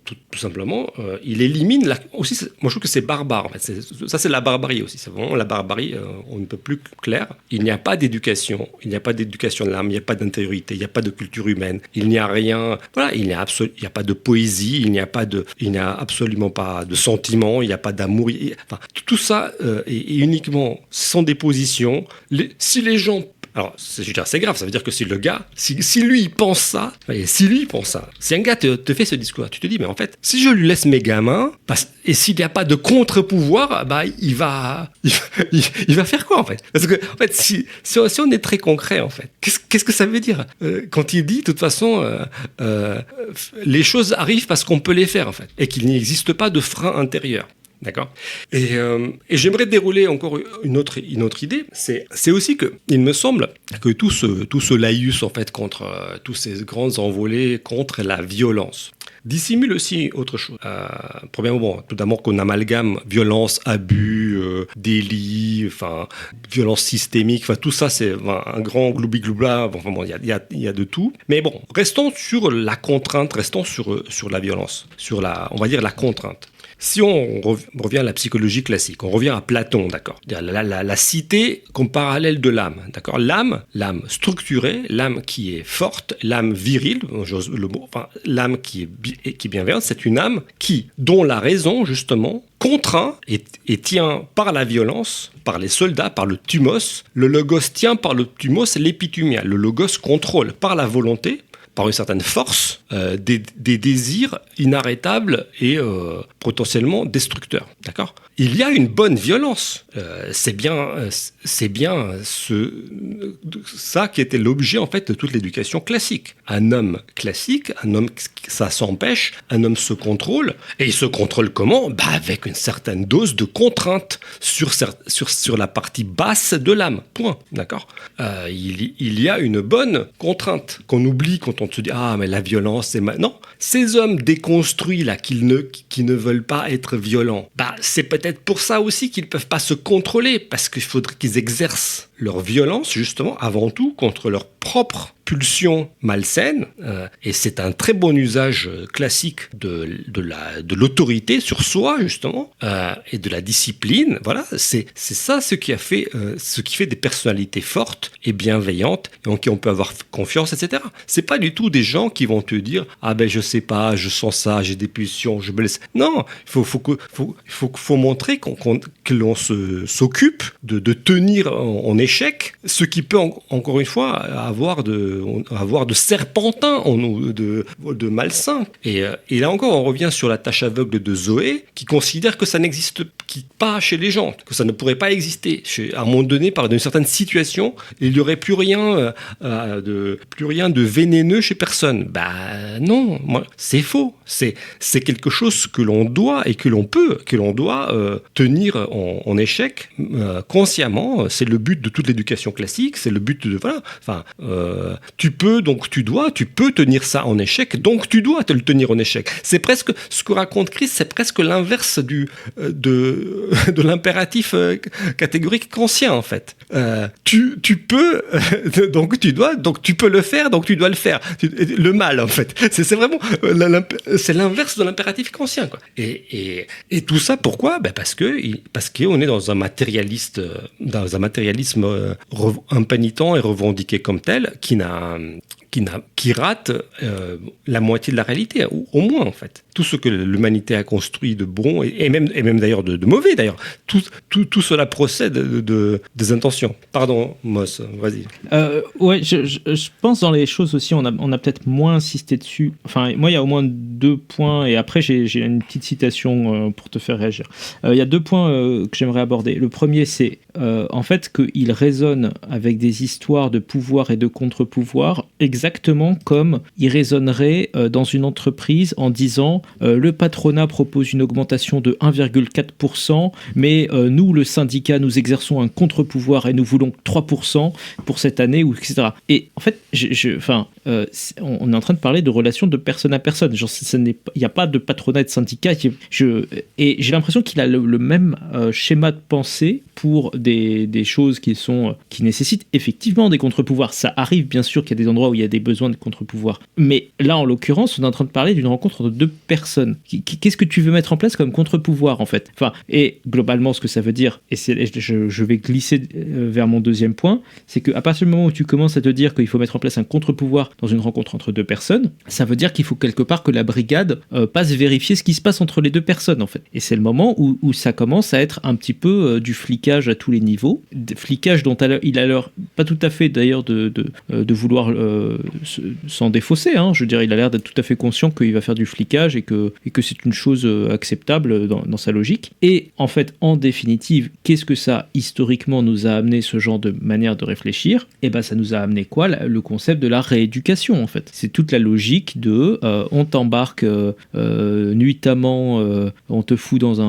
tout simplement, il élimine aussi. Moi, je trouve que c'est barbare. En fait. Ça, c'est la barbarie aussi. C'est vraiment la barbarie. On ne peut plus clair. Il n'y a pas d'éducation. Il n'y a pas d'éducation de l'âme. Il n'y a pas d'intériorité. Il n'y a pas de culture humaine. Il n'y a rien. Voilà. Il n'y a pas de poésie. Il n'y a absolument pas de sentiments. Il n'y a pas d'amour. Tout ça est uniquement sans déposition. Si les gens Alors, c'est grave, ça veut dire que si le gars, si lui il pense ça, si un gars te fait ce discours, tu te dis, mais en fait, si je lui laisse mes gamins, et s'il n'y a pas de contre-pouvoir, bah, il va faire quoi, en fait? Parce que, en fait, si on est très concret, en fait, qu'est-ce que ça veut dire? Quand il dit, de toute façon, les choses arrivent parce qu'on peut les faire, en fait, et qu'il n'existe pas de frein intérieur. D'accord. Et j'aimerais dérouler encore une autre idée. C'est aussi que il me semble que tout ce laïus en fait contre tous ces grandes envolées contre la violence dissimule aussi autre chose. Premièrement, tout d'abord qu'on amalgame violence, abus, délit, violence systémique, tout ça c'est un grand gloubi-gloubla. Il y a de tout. Mais bon, restons sur la contrainte, restons sur la violence, on va dire la contrainte. Si on revient à la psychologie classique, on revient à Platon, d'accord, la cité comme parallèle de l'âme, d'accord, l'âme structurée, l'âme qui est forte, l'âme virile, j'ose le mot, l'âme qui est bienveillante, c'est une âme dont la raison justement contraint et tient par la violence, par les soldats, par le thumos. Le logos tient par le thumos, l'épithumia. Le logos contrôle par la volonté, par une certaine force, des désirs inarrêtables et potentiellement destructeurs. D'accord ? Il y a une bonne violence. C'est bien ça qui était l'objet en fait de toute l'éducation classique. Un homme classique, ça s'empêche, un homme se contrôle. Et il se contrôle comment ? Avec une certaine dose de contrainte sur la partie basse de l'âme. Point. D'accord ? Il y a une bonne contrainte qu'on oublie quand on se dit « Ah, mais la violence, c'est mal. » Non, ces hommes déconstruits là, qui ne veulent pas être violents, c'est peut-être pour ça aussi qu'ils ne peuvent pas se contrôler, parce qu'il faudrait qu'ils exercent leur violence, justement, avant tout, contre leur propre pulsion malsaine, et c'est un très bon usage classique de l'autorité sur soi, justement, et de la discipline. Voilà, c'est ça ce qui fait des personnalités fortes et bienveillantes, et en qui on peut avoir confiance, etc. C'est pas du tout des gens qui vont te dire « Ah ben je sais pas, je sens ça, j'ai des pulsions, je me laisse... » Non, il faut montrer que l'on s'occupe de tenir en échec ce qui peut, encore une fois, avoir de serpentin en nous, de malsain. Et là encore, on revient sur la tâche aveugle de Zoé, qui considère que ça n'existe pas chez les gens, que ça ne pourrait pas exister. À un moment donné, par une certaine situation, il n'y aurait plus rien de vénéneux chez personne. Bah non, c'est faux. C'est quelque chose que l'on doit et que l'on doit tenir en échec consciemment. C'est le but de toute l'éducation classique. C'est le but de voilà. Enfin, tu peux tenir ça en échec. Donc tu dois te le tenir en échec. C'est presque ce que raconte Christ. C'est presque l'inverse de l'impératif catégorique kantien en fait. Tu peux, donc tu dois, donc tu peux le faire, donc tu dois le faire. Le mal en fait. C'est vraiment c'est l'inverse de l'impératif kantien quoi. Et tout ça pourquoi ? Ben parce qu'on est dans un matérialisme impénitent et revendiqué comme tel qui rate la moitié de la réalité, ou au moins en fait. Tout ce que l'humanité a construit de bon, et même d'ailleurs de mauvais d'ailleurs, tout cela procède des intentions. Pardon, Moss, vas-y.
Ouais, je pense dans les choses aussi, on a peut-être moins insisté dessus. Enfin, moi, il y a au moins 2 points, et après, j'ai une petite citation pour te faire réagir. Il y a 2 points que j'aimerais aborder. Le premier, c'est en fait qu'il résonne avec des histoires de pouvoir et de contre-pouvoir, exactement comme il résonnerait dans une entreprise en disant le patronat propose une augmentation de 1,4%, mais nous, le syndicat, nous exerçons un contre-pouvoir et nous voulons 3% pour cette année, ou etc. Et en fait, on est en train de parler de relations de personne à personne. Genre, il n'y a pas de patronat et de syndicat. Et j'ai l'impression qu'il a le même schéma de pensée pour des choses qui nécessitent effectivement des contre-pouvoirs. Ça arrive bien sûr qu'il y a des endroits où il y a des besoins de contre-pouvoirs. Mais là, en l'occurrence, on est en train de parler d'une rencontre entre 2 personnes. Qu'est-ce que tu veux mettre en place comme contre-pouvoir, en fait ? Enfin, et globalement, ce que ça veut dire, et je vais glisser vers mon deuxième point, c'est qu'à partir du moment où tu commences à te dire qu'il faut mettre en place un contre-pouvoir dans une rencontre entre 2 personnes, ça veut dire qu'il faut quelque part que la brigade passe vérifier ce qui se passe entre les 2 personnes, en fait. Et c'est le moment où ça commence à être un petit peu du flicage à tous les niveaux. Flicage dont il a l'air pas tout à fait d'ailleurs de vouloir s'en défausser. Hein. Je veux dire, il a l'air d'être tout à fait conscient qu'il va faire du flicage et que c'est une chose acceptable dans sa logique. Et en fait, en définitive, qu'est-ce que ça historiquement nous a amené, ce genre de manière de réfléchir ? Eh ben, ça nous a amené quoi ? Le concept de la rééducation, en fait. C'est toute la logique de on t'embarque nuitamment, on te fout dans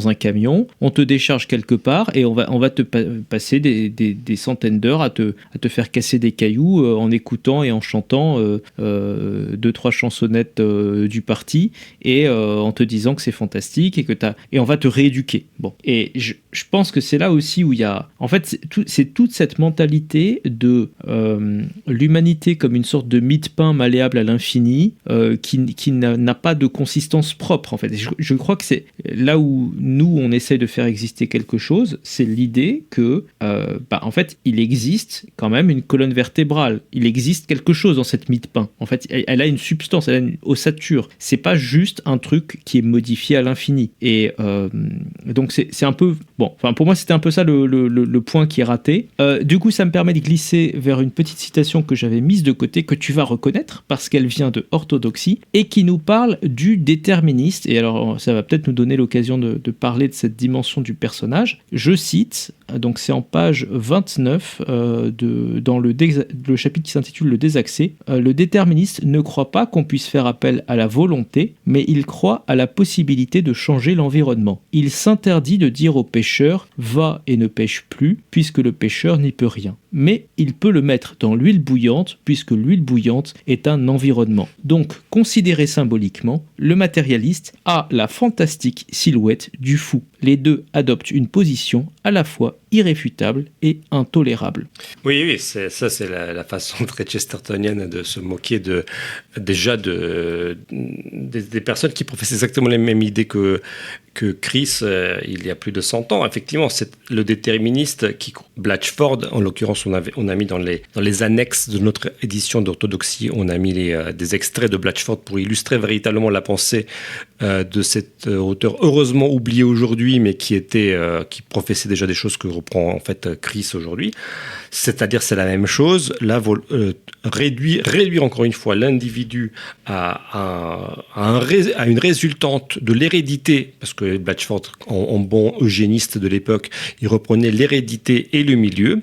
un camion, on te décharge quelque part et on va te passer des centaines d'heures à te faire casser des cailloux en écoutant et en chantant 2-3 chansonnettes du parti et en te disant que c'est fantastique et on va te rééduquer. Bon, et je pense que c'est là aussi où il y a, en fait, c'est toute cette mentalité de l'humanité comme une sorte de mie de pain malléable à l'infini qui n'a pas de consistance propre, en fait. Je crois que c'est là où nous on essaie de faire exister quelque chose, c'est l'idée que en fait il existe quand même une colonne vertébrale, il existe quelque chose dans cette mie de pain. En fait, elle a une substance, elle a une ossature. C'est pas juste un truc qui est modifié à l'infini. Et donc c'est un peu bon. Enfin, pour moi, c'était un peu ça le point qui est raté. Du coup, ça me permet de glisser vers une petite citation que j'avais mise de côté, que tu vas reconnaître parce qu'elle vient de Orthodoxie et qui nous parle du déterministe. Et alors, ça va peut-être nous donner l'occasion de parler de cette dimension du personnage. Je cite, donc c'est en page 29 dans le chapitre qui s'intitule Le désaxé. Le déterministe ne croit pas qu'on puisse faire appel à la volonté, mais il croit à la possibilité de changer l'environnement. Il s'interdit de dire au pêcheur « va et ne pêche plus » puisque le pêcheur n'y peut rien. Mais il peut le mettre dans l'huile bouillante puisque l'huile bouillante est un environnement. Donc, considéré symboliquement, le matérialiste a la fantastique silhouette du fou. Les deux adoptent une position à la fois irréfutable et intolérable.
Oui, c'est la façon très chestertonienne de se moquer des personnes qui professent exactement les mêmes idées que Chris il y a plus de 100 ans. Effectivement, c'est le déterministe Blatchford, en l'occurrence, on a mis dans les annexes de notre édition d'orthodoxie, on a mis des extraits de Blatchford pour illustrer véritablement la pensée de cet auteur, heureusement oublié aujourd'hui, mais qui professait déjà des choses que reprend en fait Chris aujourd'hui. C'est-à-dire, c'est la même chose. Là, réduire encore une fois l'individu à une résultante de l'hérédité, parce que Blatchford, en bon eugéniste de l'époque, il reprenait l'hérédité et le milieu,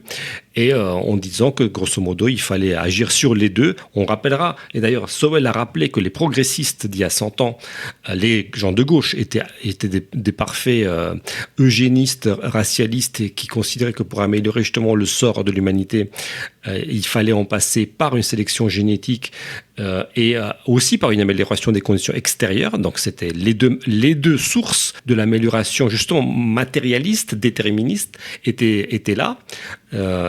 et en disant que, grosso modo, il fallait agir sur les deux. On rappellera, et d'ailleurs, Sowell a rappelé que les progressistes d'il y a 100 ans, les gens de gauche, étaient des parfaits eugénistes, racialistes, et qui considéraient que pour améliorer justement le sort de l'humanité, il fallait en passer par une sélection génétique et aussi par une amélioration des conditions extérieures. Donc c'était les deux sources de l'amélioration justement matérialiste, déterministe, étaient là.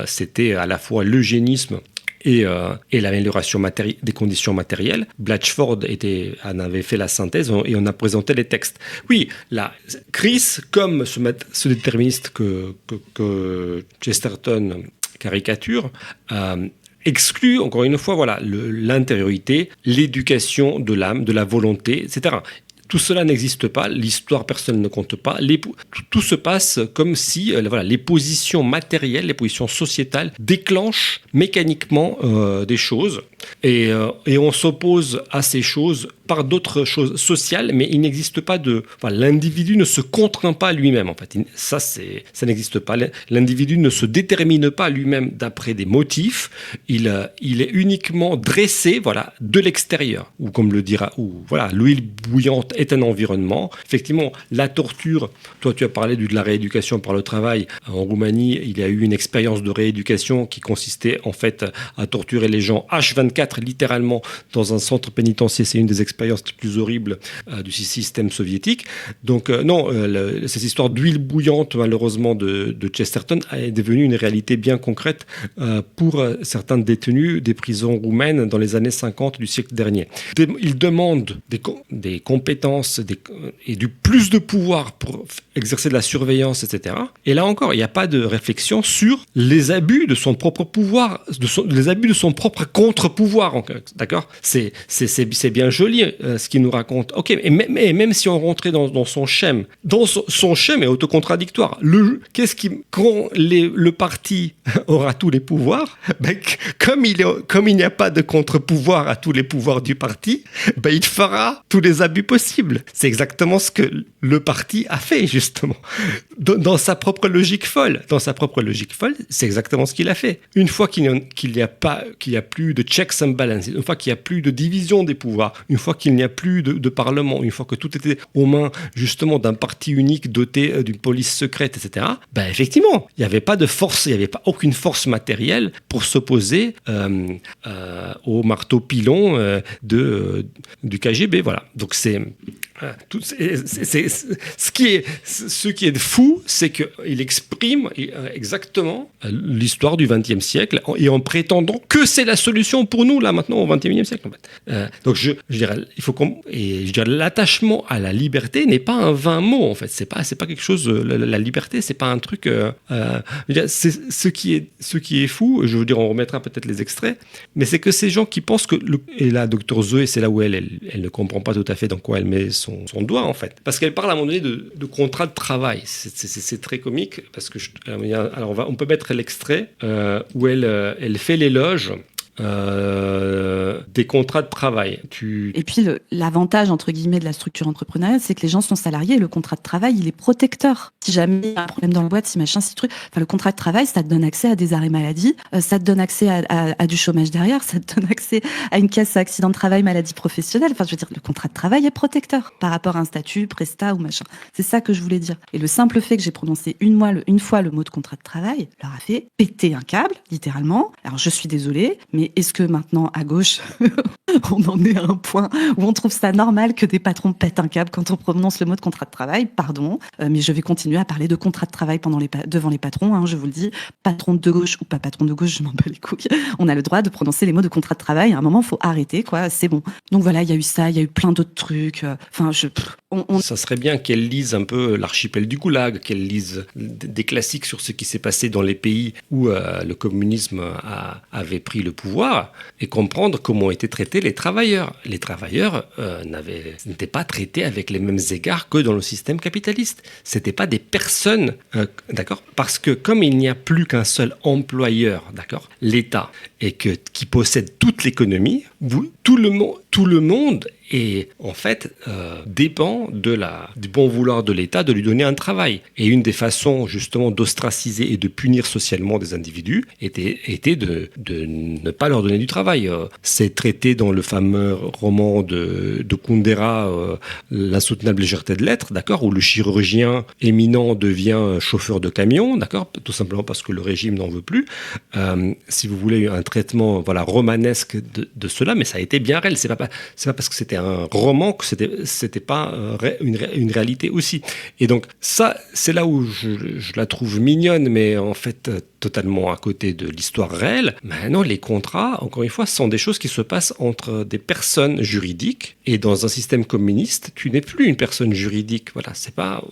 C'était à la fois l'eugénisme et l'amélioration des conditions matérielles. Blatchford en avait fait la synthèse et on a présenté les textes. Oui, là, Chris, comme ce déterministe que Chesterton caricature, exclut encore une fois l'intériorité, l'éducation de l'âme, de la volonté, etc. Tout cela n'existe pas, l'histoire personnelle ne compte pas, tout se passe comme si les positions matérielles, les positions sociétales déclenchent mécaniquement des choses et on s'oppose à ces choses par d'autres choses sociales, mais il n'existe pas l'individu ne se contraint pas lui-même en fait. Ça n'existe pas. L'individu ne se détermine pas lui-même d'après des motifs, il est uniquement dressé de l'extérieur, ou comme le dira, l'huile bouillante est un environnement. Effectivement, la torture, toi tu as parlé de la rééducation par le travail. En Roumanie, il y a eu une expérience de rééducation qui consistait en fait à torturer les gens H24 littéralement dans un centre pénitentiaire. C'est une des expériences les plus horribles du système soviétique. Donc cette histoire d'huile bouillante malheureusement de Chesterton est devenue une réalité bien concrète pour certains détenus des prisons roumaines dans les années 50 du siècle dernier. Ils demandent des compétences et du plus de pouvoir pour exercer de la surveillance, etc. Et là encore, il n'y a pas de réflexion sur les abus de son propre pouvoir, les abus de son propre contre-pouvoir. D'accord ? C'est bien joli ce qu'il nous raconte. Ok, et même si on rentrait dans son schème, son schème est autocontradictoire. Quand le parti aura tous les pouvoirs, comme il n'y a pas de contre-pouvoir à tous les pouvoirs du parti, il fera tous les abus possibles. C'est exactement ce que le parti a fait, justement. Dans sa propre logique folle. C'est exactement ce qu'il a fait. Une fois qu'il n'y a plus de checks and balances, une fois qu'il n'y a plus de division des pouvoirs, une fois qu'il n'y a plus de parlement, une fois que tout était aux mains, justement, d'un parti unique doté d'une police secrète, etc., effectivement, il n'y avait pas de force, il n'y avait pas aucune force matérielle pour s'opposer au marteau-pilon du KGB. Voilà. Donc ce qui est fou, c'est qu'il exprime exactement l'histoire du XXe siècle et en prétendant que c'est la solution pour nous là maintenant au XXIe siècle. En fait. Donc je dirais, l'attachement à la liberté n'est pas un vain mot en fait. C'est pas quelque chose. La liberté, c'est pas un truc. C'est ce qui est fou. Je veux dire, on remettra peut-être les extraits, mais c'est que ces gens qui pensent que et là, Dr Zoé, c'est là où elle ne comprend pas tout à fait dans quoi elle met son doigt en fait, parce qu'elle parle à un moment donné de contrat de travail. C'est très comique parce que alors on peut mettre l'extrait où elle fait l'éloge des contrats de travail.
Et puis l'avantage entre guillemets de la structure entrepreneuriale, c'est que les gens sont salariés et le contrat de travail, il est protecteur. Si jamais il y a un problème dans la boîte, si machin, si truc, le contrat de travail, ça te donne accès à des arrêts maladie, ça te donne accès à du chômage derrière, ça te donne accès à une caisse accident de travail, maladie professionnelle. Enfin, je veux dire, le contrat de travail est protecteur par rapport à un statut, prestat ou machin. C'est ça que je voulais dire. Et le simple fait que j'ai prononcé une fois le mot de contrat de travail leur a fait péter un câble, littéralement. Alors je suis désolée, mais mais est-ce que maintenant, à gauche, on en est à un point où on trouve ça normal que des patrons pètent un câble quand on prononce le mot de contrat de travail? Pardon, mais je vais continuer à parler de contrat de travail devant les patrons, hein, je vous le dis, patron de gauche ou pas patron de gauche, je m'en bats les couilles. On a le droit de prononcer les mots de contrat de travail. À un moment, faut arrêter, quoi. C'est bon. Donc voilà, il y a eu ça, il y a eu plein d'autres trucs. Enfin,
Ça serait bien qu'elle lise un peu l'archipel du Goulag, qu'elle lise des classiques sur ce qui s'est passé dans les pays où le communisme avait pris le pouvoir et comprendre comment étaient traités les travailleurs. Les travailleurs n'étaient pas traités avec les mêmes égards que dans le système capitaliste. C'était pas des personnes, d'accord ? Parce que comme il n'y a plus qu'un seul employeur, d'accord, l'État, et qui possède toute l'économie, tout le monde et en fait dépend du bon vouloir de l'État de lui donner un travail. Et une des façons justement d'ostraciser et de punir socialement des individus était de ne pas leur donner du travail. C'est traité dans le fameux roman de Kundera, L'insoutenable légèreté de l'être, d'accord, où le chirurgien éminent devient chauffeur de camion, d'accord, tout simplement parce que le régime n'en veut plus. Si vous voulez un traitement romanesque de cela, mais ça a été bien réel. C'est pas parce que c'était un roman que c'était pas une réalité aussi. Et donc ça, c'est là où je la trouve mignonne, mais en fait totalement à côté de l'histoire réelle. Maintenant, les contrats, encore une fois, sont des choses qui se passent entre des personnes juridiques. Et dans un système communiste, tu n'es plus une personne juridique. Voilà, c'est pas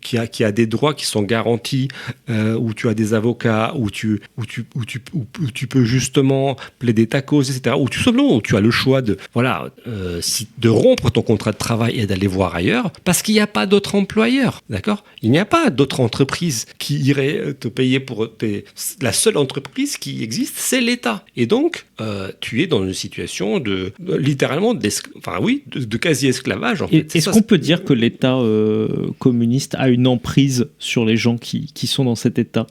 qui a des droits qui sont garantis, où tu as des avocats, où tu peux justement plaider ta cause, etc. Où tu as le choix de rompre ton contrat de travail et d'aller voir ailleurs, parce qu'il n'y a pas d'autre employeur, d'accord ? Il n'y a pas d'autre entreprise qui irait te payer pour la seule entreprise qui existe, c'est l'État. Et donc, tu es dans une situation littéralement de quasi-esclavage. En fait.
Est-ce qu'on peut dire que l'État communiste a une emprise sur les gens qui sont dans cet État?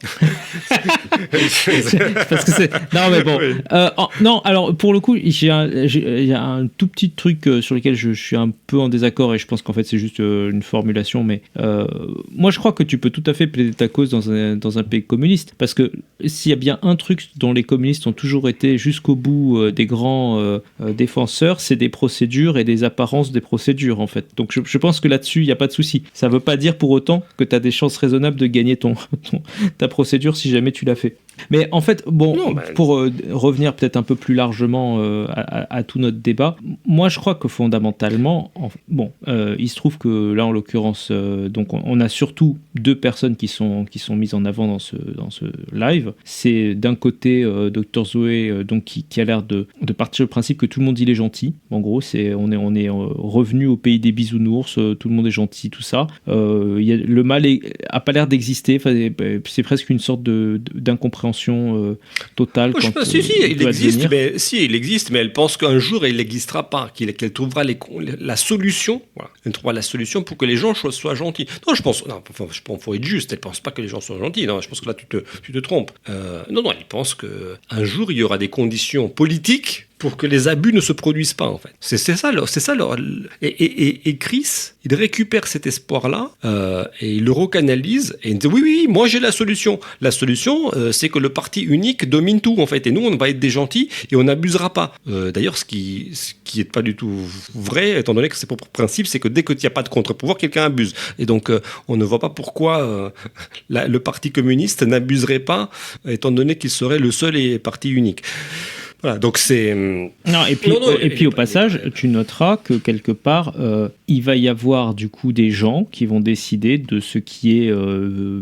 Parce que non, mais bon. Non, alors pour le coup, il y a un tout petit truc sur lequel je suis un peu en désaccord et je pense qu'en fait c'est juste une formulation, mais moi je crois que tu peux tout à fait plaider ta cause dans un pays communiste, parce que s'il y a bien un truc dont les communistes ont toujours été jusqu'au bout des grands défenseurs, c'est des procédures et des apparences des procédures en fait. Donc je pense que là-dessus il n'y a pas de souci. Ça ne veut pas dire pour autant que tu as des chances raisonnables de gagner ta procédure si jamais tu l'as fait. Mais en fait, pour revenir peut-être un peu plus largement à tout notre débat, moi je crois que fondamentalement, il se trouve que là en l'occurrence, donc on a surtout deux personnes qui sont mises en avant dans ce live. C'est d'un côté Dr Zoé, donc qui a l'air de partir du principe que tout le monde il est gentil. En gros, on est revenu au pays des bisounours, tout le monde est gentil, tout ça. Le mal a pas l'air d'exister. C'est presque une sorte d'incompréhension totale.
Il existe, mais elle pense qu'un jour il n'existera pas, qu'elle trouvera la solution. Voilà. Elle trouvera la solution pour que les gens soient gentils. Non, je pense, faut être juste. Elle pense pas que les gens soient gentils. Non, je pense que là tu te trompes. Non, elle pense que un jour il y aura des conditions politiques pour que les abus ne se produisent pas, en fait. C'est ça. Et Chris, il récupère cet espoir-là et il le recanalise et il dit oui, moi j'ai la solution. La solution, c'est que le parti unique domine tout, en fait. Et nous, on va être des gentils et on n'abusera pas. D'ailleurs, ce qui est pas du tout vrai, étant donné que c'est pour principe, c'est que dès qu'il n'y a pas de contre-pouvoir, quelqu'un abuse. Et donc, on ne voit pas pourquoi le parti communiste n'abuserait pas, étant donné qu'il serait le seul parti unique. Voilà, donc c'est...
Non, et puis au passage, tu noteras que quelque part, il va y avoir du coup des gens qui vont décider de ce qui est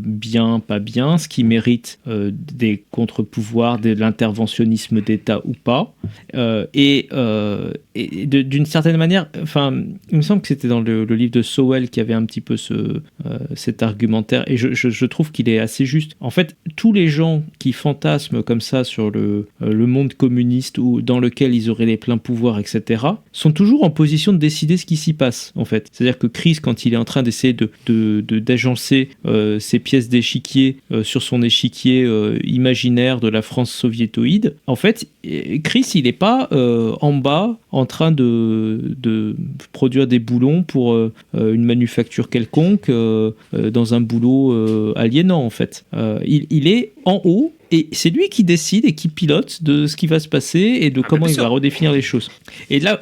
bien, pas bien, ce qui mérite des contre-pouvoirs, de l'interventionnisme d'État ou pas. Et d'une certaine manière, il me semble que c'était dans le livre de Sowell qui avait un petit peu cet argumentaire, et je trouve qu'il est assez juste. En fait, tous les gens qui fantasment comme ça sur le monde communiste ou dans lequel ils auraient les pleins pouvoirs, etc., sont toujours en position de décider ce qui s'y passe, en fait. C'est-à-dire que Chris, quand il est en train d'essayer d'agencer ses pièces d'échiquier sur son échiquier imaginaire de la France soviétoïde, en fait, Chris, il n'est pas en bas en train de produire des boulons pour une manufacture quelconque dans un boulot aliénant, en fait. Il est en haut Et c'est lui qui décide et qui pilote de ce qui va se passer et de comment il va redéfinir les choses. Et là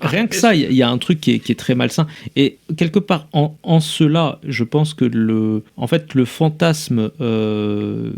rien que ça, il y a un truc qui est très malsain. Et quelque part, en cela, je pense que le fantasme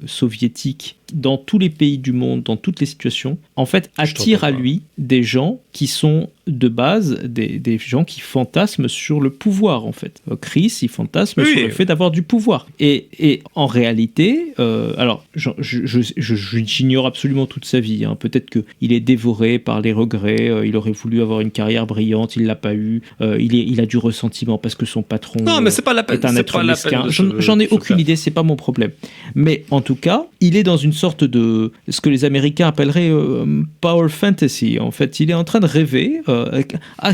soviétique dans tous les pays du monde, dans toutes les situations, en fait, attire à lui des gens qui sont de base des gens qui fantasment sur le pouvoir, en fait. Chris, il fantasme sur le fait d'avoir du pouvoir. Et en réalité, alors, j'ignore absolument toute sa vie. Hein. Peut-être qu'il est dévoré par les regrets, il aurait voulu avoir une carrière brillante, il l'a pas eu, il a du ressentiment parce que son patron est un être mesquin. J'en ai aucune idée, c'est pas mon problème. Mais en tout cas, il est dans une sorte de ce que les Américains appelleraient power fantasy. En fait, il est en train de rêver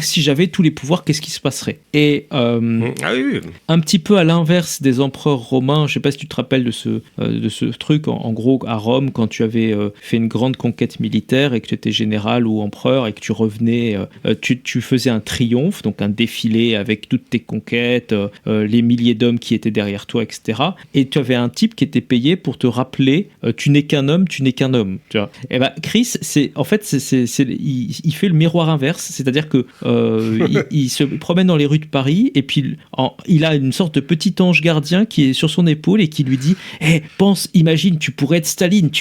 si j'avais tous les pouvoirs, qu'est-ce qui se passerait? Et un petit peu à l'inverse des empereurs romains, je sais pas si tu te rappelles de ce truc, en gros, à Rome, quand tu avais fait une grande conquête militaire et que tu étais général ou empereur et que tu revenais, tu faisais un triomphe, donc un défilé avec toutes tes conquêtes, les milliers d'hommes qui étaient derrière toi, etc. Et tu avais un type qui était payé pour te rappeler tu n'es qu'un homme, tu n'es qu'un homme. Tu vois. Et ben Chris, il fait le miroir inverse, c'est-à-dire que il se promène dans les rues de Paris et puis il a une sorte de petit ange gardien qui est sur son épaule et qui lui dit pense, imagine, tu pourrais être Staline.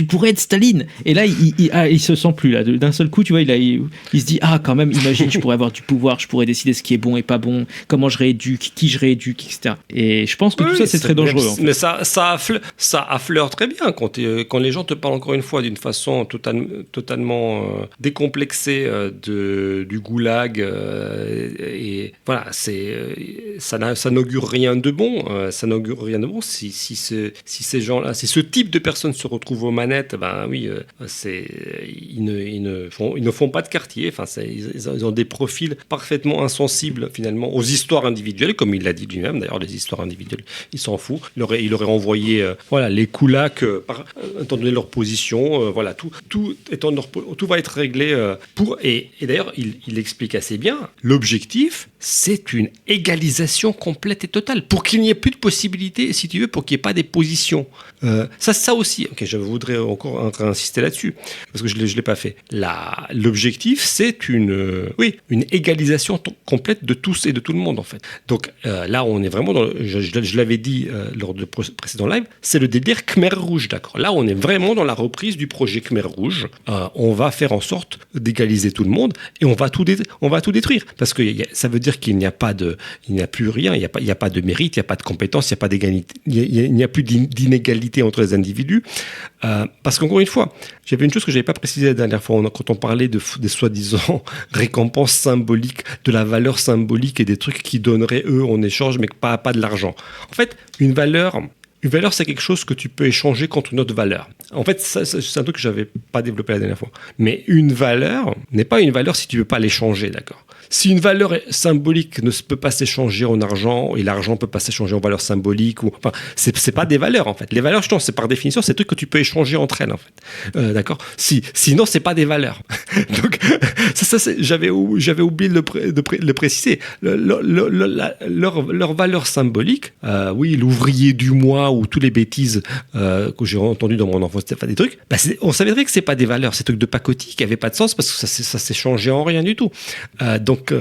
Et là, il se sent plus là. D'un seul coup, tu vois, il se dit quand même, imagine, je pourrais avoir du pouvoir, je pourrais décider ce qui est bon et pas bon, comment je rééduque, qui je rééduque, etc. Et je pense que tout ça, c'est très dangereux. En fait.
Mais ça affleure très bien quand les gens te parlent encore une fois d'une façon totalement décomplexée du goulag et voilà, ça n'augure rien de bon. Si ces gens-là, si ce type de personnes se retrouvent aux manettes, ben oui, ils ne font pas de quartier. Enfin, ils ont des profils parfaitement insensibles finalement aux histoires individuelles, comme il l'a dit lui-même. D'ailleurs, les histoires individuelles, il s'en fout. Il aurait envoyé les koulaks étant donné leur position, tout va être réglé et d'ailleurs il explique assez bien, l'objectif c'est une égalisation complète et totale pour qu'il n'y ait plus de possibilités, si tu veux, pour qu'il n'y ait pas des positions. Ça aussi, je voudrais encore insister là-dessus parce que je l'ai pas fait. L'objectif c'est une égalisation complète de tous et de tout le monde en fait. Donc là on est vraiment je l'avais dit lors de précédent live, c'est le délire Khmer Rouge, d'accord. Là on est vraiment dans la reprise du projet Khmer Rouge. On va faire en sorte d'égaliser tout le monde et on va tout détruire parce que ça veut dire qu'il n'y a plus rien, il n'y a pas de mérite, il n'y a pas de compétence, il n'y a pas d'égalité, il n'y a plus d'inégalité entre les individus. Parce qu'encore une fois, j'avais une chose que je n'avais pas précisé la dernière fois quand on parlait des soi-disant récompenses symboliques, de la valeur symbolique et des trucs qui donneraient eux en échange mais pas de l'argent. En fait, une valeur, c'est quelque chose que tu peux échanger contre une autre valeur. En fait, c'est un truc que je n'avais pas développé la dernière fois. Mais une valeur n'est pas une valeur si tu ne veux pas l'échanger, d'accord ? Si une valeur symbolique ne peut pas s'échanger en argent et l'argent ne peut pas s'échanger en valeur symbolique, c'est pas des valeurs en fait. Les valeurs, c'est par définition, c'est des trucs que tu peux échanger entre elles en fait. D'accord ? Sinon, c'est pas des valeurs. Donc, j'avais oublié de le préciser. Leur valeur symbolique, l'ouvrier du mois ou toutes les bêtises que j'ai entendues dans mon enfance, des trucs, on savait que c'est pas des valeurs, ces trucs de pacotille qui avaient pas de sens parce que ça s'échangeait en rien du tout. Donc,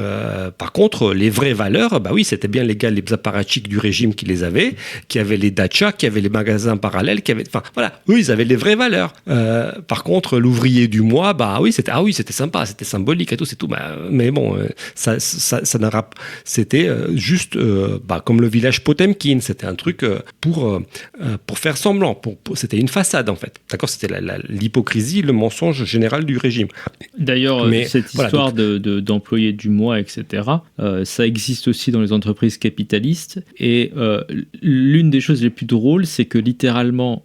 par contre, les vraies valeurs, c'était bien les apparatchiks du régime qui les avaient, qui avaient les dachas, qui avaient les magasins parallèles, eux, ils avaient les vraies valeurs. Par contre, l'ouvrier du mois, c'était sympa, c'était symbolique et tout, c'est tout. Mais bon, c'était juste comme le village Potemkin, c'était un truc pour faire semblant, c'était une façade en fait. D'accord, c'était l'hypocrisie, le mensonge général du régime.
D'ailleurs, cette histoire d'employés du mois, etc., ça existe aussi dans les entreprises capitalistes. Et l'une des choses les plus drôles, c'est que littéralement,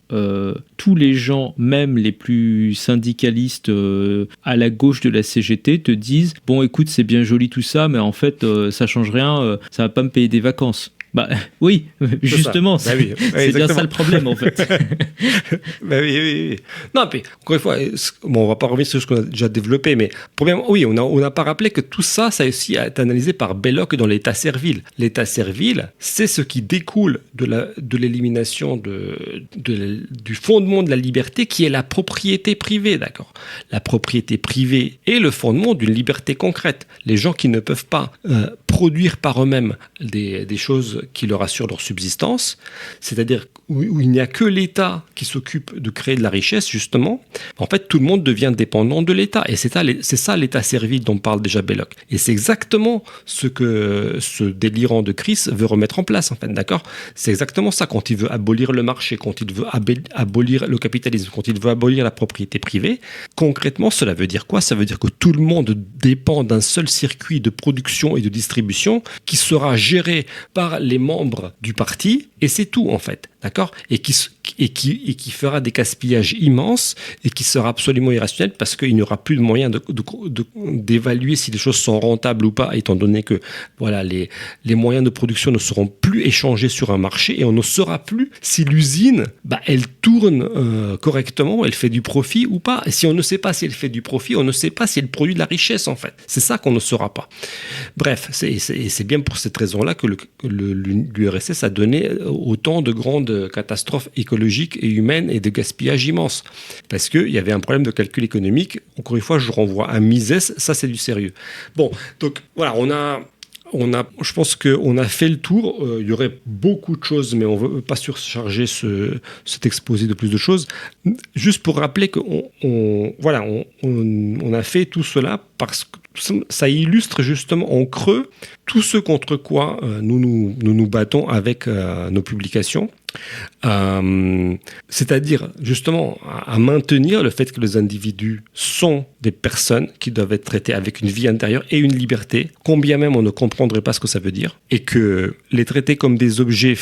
tous les gens, même les plus syndicalistes à la gauche de la CGT, te disent « Bon, écoute, c'est bien joli tout ça, mais en fait, ça change rien, ça va pas me payer des vacances. » Bah oui, justement,
Ça. Bah oui,
c'est bien ça le problème en fait.
Bah oui. Non, mais encore une fois, bon, on va pas revenir sur ce qu'on a déjà développé, mais premièrement, oui, on n'a pas rappelé que tout ça, ça a aussi été analysé par Belloc dans l'état servile. L'état servile, c'est ce qui découle de l'élimination du fondement de la liberté, qui est la propriété privée, d'accord. La propriété privée est le fondement d'une liberté concrète. Les gens qui ne peuvent pas produire par eux-mêmes des choses qui leur assurent leur subsistance, c'est-à-dire où il n'y a que l'État qui s'occupe de créer de la richesse, justement, en fait, tout le monde devient dépendant de l'État. Et c'est ça l'état servile dont parle déjà Belloc. Et c'est exactement ce que ce délirant de Chris veut remettre en place, en fait, d'accord ? C'est exactement ça, quand il veut abolir le marché, quand il veut abolir le capitalisme, quand il veut abolir la propriété privée. Concrètement, cela veut dire quoi ? Ça veut dire que tout le monde dépend d'un seul circuit de production et de distribution qui sera géré par les membres du parti, et c'est tout, en fait. D'accord ? Et qui fera des gaspillages immenses et qui sera absolument irrationnel parce qu'il n'y aura plus de moyens d'évaluer si les choses sont rentables ou pas, étant donné que voilà, les moyens de production ne seront plus échangés sur un marché et on ne saura plus si l'usine, elle tourne correctement, elle fait du profit ou pas. Et si on ne sait pas si elle fait du profit, on ne sait pas si elle produit de la richesse, en fait. C'est ça qu'on ne saura pas. Bref, c'est bien pour cette raison-là que l'URSS a donné autant de grandes catastrophes écologiques et humaines et de gaspillage immense. Parce qu'il y avait un problème de calcul économique. Encore une fois, je renvoie à Mises, ça c'est du sérieux. Bon, donc voilà, je pense qu'on a fait le tour. Il y aurait beaucoup de choses, mais on ne veut pas surcharger cet exposé de plus de choses. Juste pour rappeler qu'on a fait tout cela parce que ça illustre justement en creux tout ce contre quoi nous nous battons avec nos publications. C'est-à-dire justement à maintenir le fait que les individus sont des personnes qui doivent être traitées avec une vie intérieure et une liberté, combien même on ne comprendrait pas ce que ça veut dire, et que les traiter comme des objets,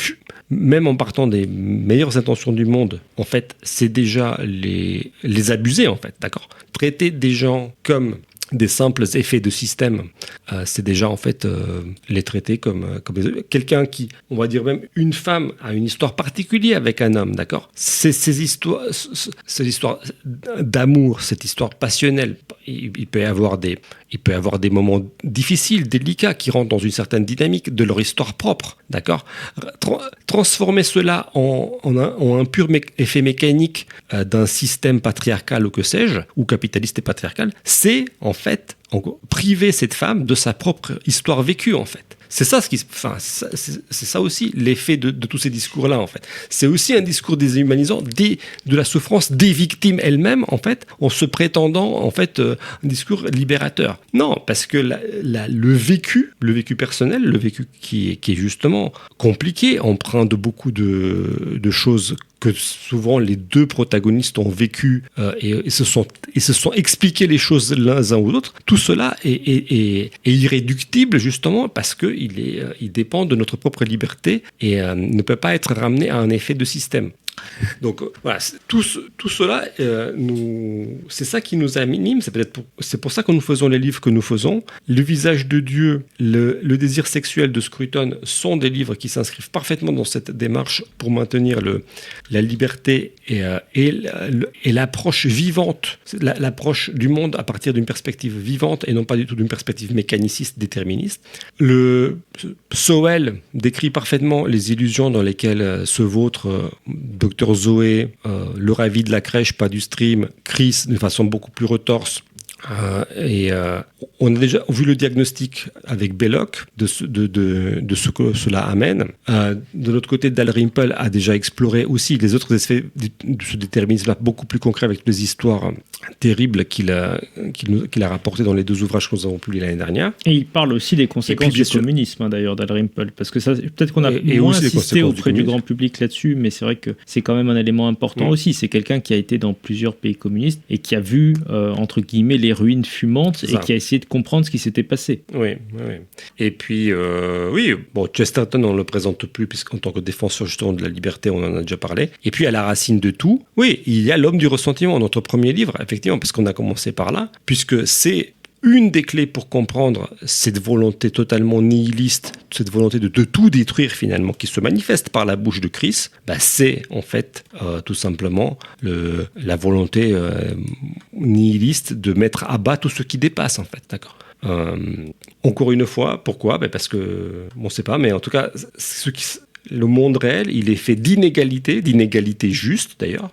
même en partant des meilleures intentions du monde, en fait, c'est déjà les abuser, en fait, d'accord ? Traiter des gens comme des simples effets de système, c'est déjà en fait les traiter comme quelqu'un qui, on va dire même une femme a une histoire particulière avec un homme, d'accord ? Ces histoires d'amour, cette histoire passionnelle, il peut y avoir des moments difficiles, délicats, qui rentrent dans une certaine dynamique de leur histoire propre, d'accord ? Transformer cela en un pur effet mécanique d'un système patriarcal ou que sais-je, ou capitaliste et patriarcal, c'est en fait priver cette femme de sa propre histoire vécue, en fait. C'est ça c'est ça aussi l'effet de tous ces discours-là, en fait. C'est aussi un discours déshumanisant de la souffrance des victimes elles-mêmes, en fait, en se prétendant, en fait, un discours libérateur. Non, parce que le vécu personnel, le vécu qui est justement compliqué, empreint de beaucoup de choses que souvent les deux protagonistes ont vécu et se sont expliqués les choses l'un aux autres, tout cela est irréductible justement parce qu'il dépend de notre propre liberté et ne peut pas être ramené à un effet de système. Donc voilà, tout cela, c'est ça qui nous anime, c'est pour ça que nous faisons les livres que nous faisons. Le visage de Dieu, le désir sexuel de Scruton sont des livres qui s'inscrivent parfaitement dans cette démarche pour maintenir la liberté et l'approche vivante, l'approche du monde à partir d'une perspective vivante et non pas du tout d'une perspective mécaniciste, déterministe. Le Sowell décrit parfaitement les illusions dans lesquelles se vautre Docteur Zoé, le ravi de la crèche, pas du stream, Chris de façon beaucoup plus retorse. On a déjà vu le diagnostic avec Belloc de ce que cela amène. De l'autre côté, Dalrymple a déjà exploré aussi les autres effets de ce déterminisme-là beaucoup plus concret avec les histoires terribles qu'il a rapportées dans les deux ouvrages que nous avons publiés l'année dernière.
Et il parle aussi des conséquences du communisme, d'ailleurs, Dalrymple, parce que ça, peut-être qu'on a moins insisté auprès du grand public là-dessus, mais c'est vrai que c'est quand même un élément important aussi. C'est quelqu'un qui a été dans plusieurs pays communistes et qui a vu, entre guillemets, les ruines fumantes et qui a essayé de comprendre ce qui s'était passé.
Oui. Et puis, Chesterton, on ne le présente plus, puisqu'en tant que défenseur justement de la liberté, on en a déjà parlé. Et puis, à la racine de tout, oui, il y a l'homme du ressentiment, notre premier livre, effectivement, parce qu'on a commencé par là, puisque c'est une des clés pour comprendre cette volonté totalement nihiliste cette volonté de tout détruire finalement qui se manifeste par la bouche de Chris, c'est en fait tout simplement la volonté nihiliste de mettre à bas tout ce qui dépasse en fait, d'accord. Encore une fois, pourquoi ? Parce que, on ne sait pas, mais en tout cas, le monde réel, il est fait d'inégalités justes d'ailleurs.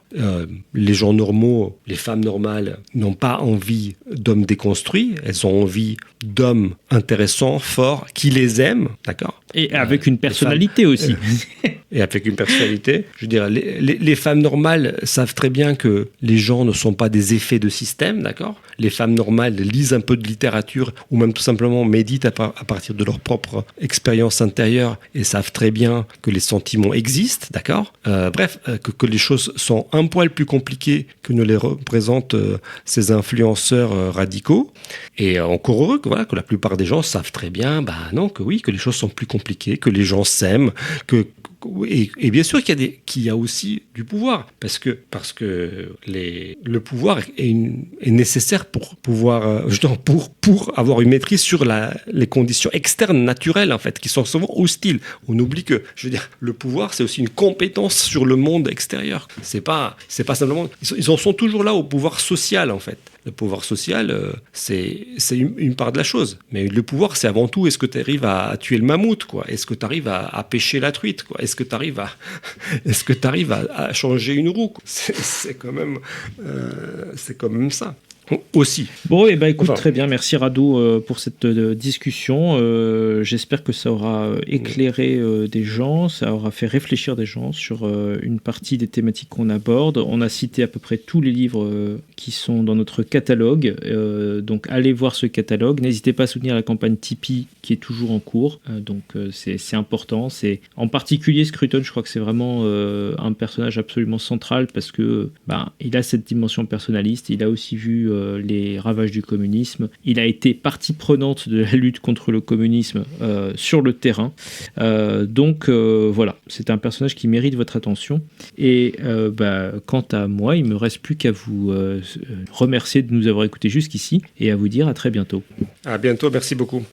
Les gens normaux, les femmes normales n'ont pas envie d'hommes déconstruits, elles ont envie d'hommes intéressants, forts, qui les aiment, d'accord ?
Et avec une personnalité aussi.
Et avec une personnalité. Je veux dire, les femmes normales savent très bien que les gens ne sont pas des effets de système, d'accord ? Les femmes normales lisent un peu de littérature ou même tout simplement méditent à partir de leur propre expérience intérieure et savent très bien que les sentiments existent, d'accord ? Bref, que les choses sont un poil plus compliquées que ne les représentent ces influenceurs radicaux. Et encore heureux que la plupart des gens savent très bien, que les choses sont plus compliquées, que les gens s'aiment, et bien sûr qu'il y a aussi du pouvoir, parce que le pouvoir est nécessaire pour pouvoir pour avoir une maîtrise sur les conditions externes naturelles en fait, qui sont souvent hostiles. On oublie que, je veux dire, le pouvoir c'est aussi une compétence sur le monde extérieur. C'est pas simplement, ils en sont toujours là au pouvoir social en fait. Le pouvoir social, c'est une part de la chose. Mais le pouvoir, c'est avant tout, est-ce que tu arrives à tuer le mammouth, quoi ? Est-ce que tu arrives à pêcher la truite, quoi ? Est-ce que tu arrives à changer une roue, quoi ? C'est quand même ça. Aussi.
Bon, écoute, très bien. Merci Rado pour cette discussion. J'espère que ça aura éclairé des gens, ça aura fait réfléchir des gens sur une partie des thématiques qu'on aborde. On a cité à peu près tous les livres qui sont dans notre catalogue. Donc, allez voir ce catalogue. N'hésitez pas à soutenir la campagne Tipeee qui est toujours en cours. Donc, c'est important. C'est en particulier Scruton. Je crois que c'est vraiment un personnage absolument central parce que il a cette dimension personnaliste. Il a aussi vu les ravages du communisme. Il a été partie prenante de la lutte contre le communisme sur le terrain. Donc voilà, c'est un personnage qui mérite votre attention. Et quant à moi, il ne me reste plus qu'à vous remercier de nous avoir écoutés jusqu'ici et à vous dire à très bientôt.
À bientôt, merci beaucoup.